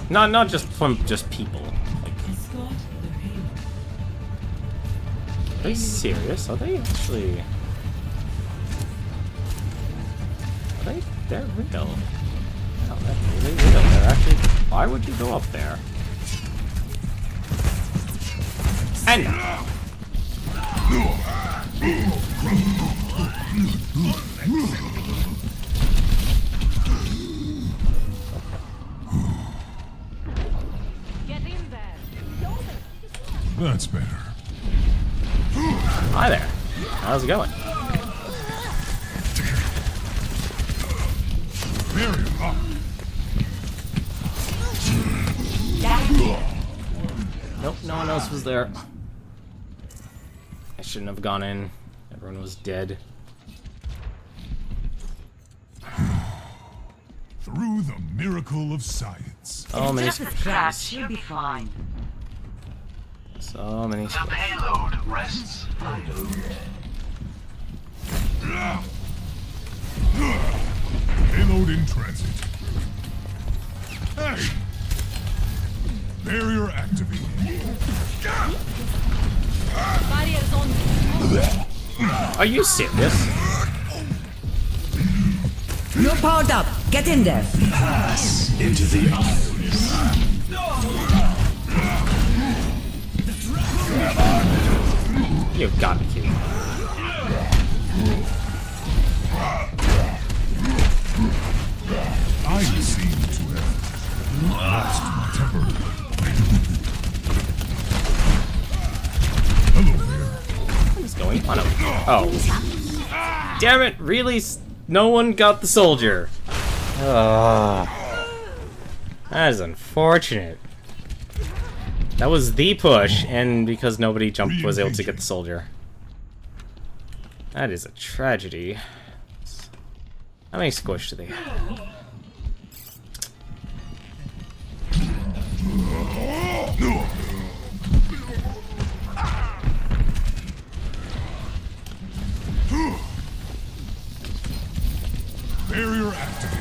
Not just from just people. Like, Escort the payload. are they serious? Are they actually... They're real. No, they're really real. They're actually... Why would you go up there? And now. Get in there. That's better. Hi there. How's it going? Barrier up. Nope, no one else was there. I shouldn't have gone in. Everyone was dead. Through the miracle of science. So many Just a scratch. You'll be fine. So many The payload rests Payload in transit. Hey! Barrier activated. Barriers on. Are you serious? You're powered up. Get in there. Pass into the eyes. You've got to be kidding me. I seem to have lost my temper. Hello there. What is going on? Oh. Damn it, really? No one got the soldier. That is unfortunate. That was the push, and because nobody was able to get the soldier. That is a tragedy. How many squish do they have? Barrier activated.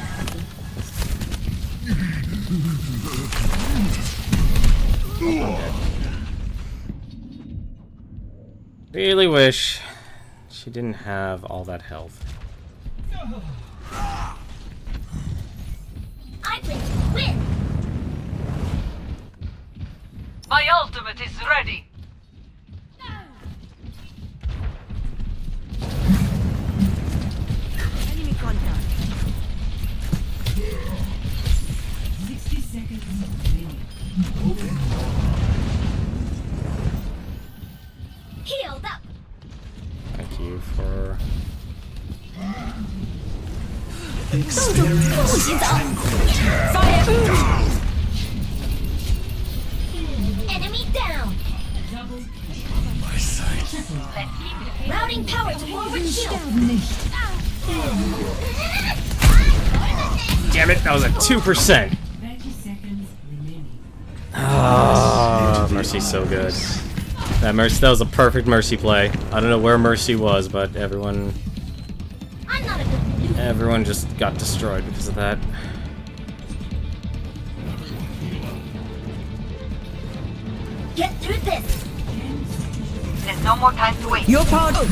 Really wish she didn't have all that health. I think to win. My ultimate is ready. Enemy contact. 60 seconds remaining. Healed up. Thank you for... Enemy down. My sight. Routing power to forward shield. Damn it, that was a 2%! 30 seconds remaining. Ah, Mercy's so good. That was a perfect Mercy play. I don't know where Mercy was, but everyone I'm not a good loser. everyone just got destroyed because of that. Get through this. There's no more time to wait. You're powered up.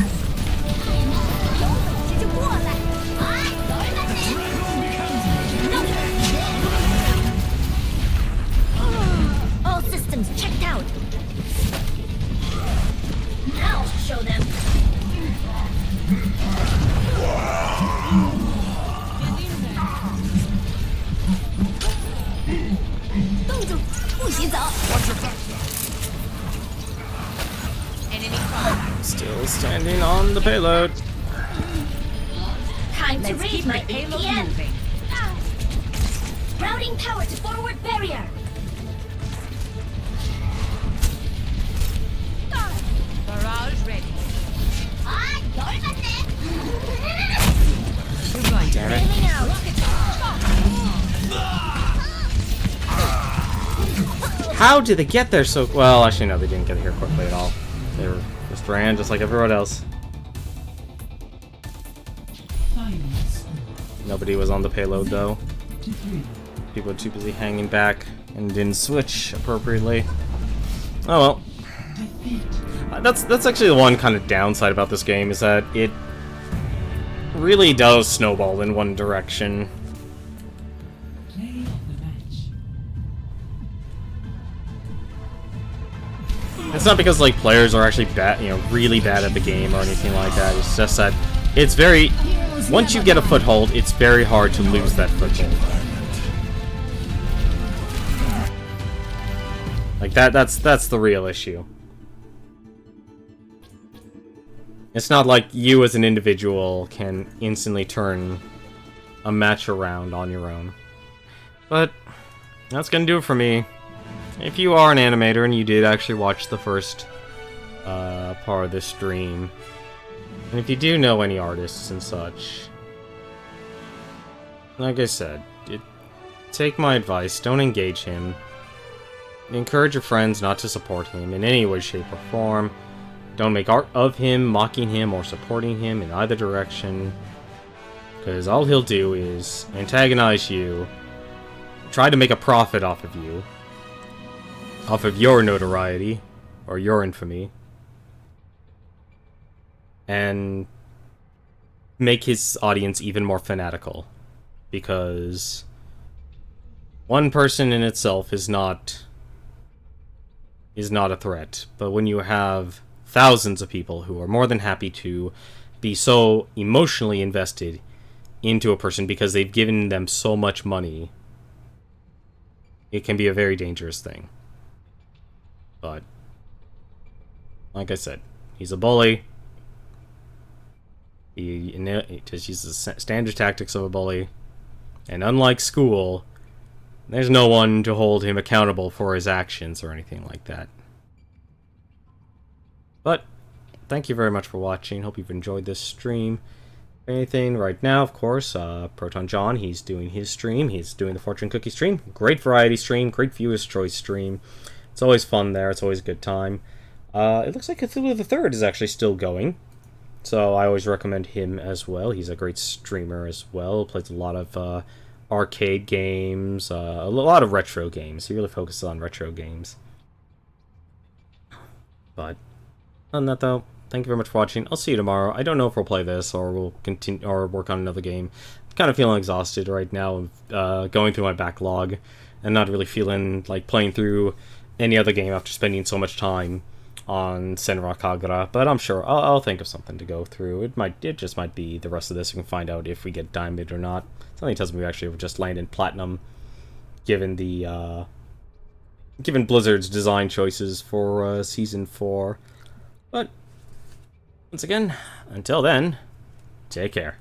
All systems checked out. Now I'll show them. Still standing on the payload. Time to Let's raise keep my the payload APM. moving. Routing power to forward barrier. Barrage ready. Damn it. Aiming out. How did they get there so... Well, actually, no, they didn't get here quickly at all. They were just ran just like everyone else. Finals. Nobody was on the payload, though. 3. People were too busy hanging back and didn't switch appropriately. Oh well. That's actually the one kind of downside about this game, is that it really does snowball in one direction. Play of the match. It's not because like players are actually bad, really bad at the game or anything like that. It's just that it's very, once you get a foothold, it's very hard to lose that foothold. Like that's the real issue. It's not like you as an individual can instantly turn a match around on your own. But that's gonna do it for me. If you are an animator and you did actually watch the first part of this stream, and if you do know any artists and such, like I said, take my advice, don't engage him. Encourage your friends not to support him in any way, shape, or form. Don't make art of him, mocking him, or supporting him in either direction. Because all he'll do is antagonize you try to make a profit off of you, off of your notoriety, or your infamy, and make his audience even more fanatical, because one person in itself is not a threat, but when you have thousands of people who are more than happy to be so emotionally invested into a person because they've given them so much money, it can be a very dangerous thing. But like I said, he's a bully. He just uses the standard tactics of a bully. And unlike school, there's no one to hold him accountable for his actions or anything like that. But thank you very much for watching. Hope you've enjoyed this stream. Anything right now, of course, Proton John, he's doing his stream. He's doing the Fortune Cookie stream. Great variety stream, great viewer's choice stream. It's always fun there. It's always a good time. It looks like Cthulhu the Third is actually still going. So I always recommend him as well. He's a great streamer as well. Plays a lot of arcade games, a lot of retro games. He really focuses on retro games. But other than that, though, thank you very much for watching. I'll see you tomorrow. I don't know if we'll play this or we'll continue or work on another game. I'm kind of feeling exhausted right now, going through my backlog and not really feeling like playing through any other game after spending so much time on Senra Kagura, but I'm sure I'll think of something to go through. It just might be the rest of this. We can find out if we get diamond or not. Something tells me we actually just land in platinum, given the given Blizzard's design choices for season 4. But once again, until then, take care.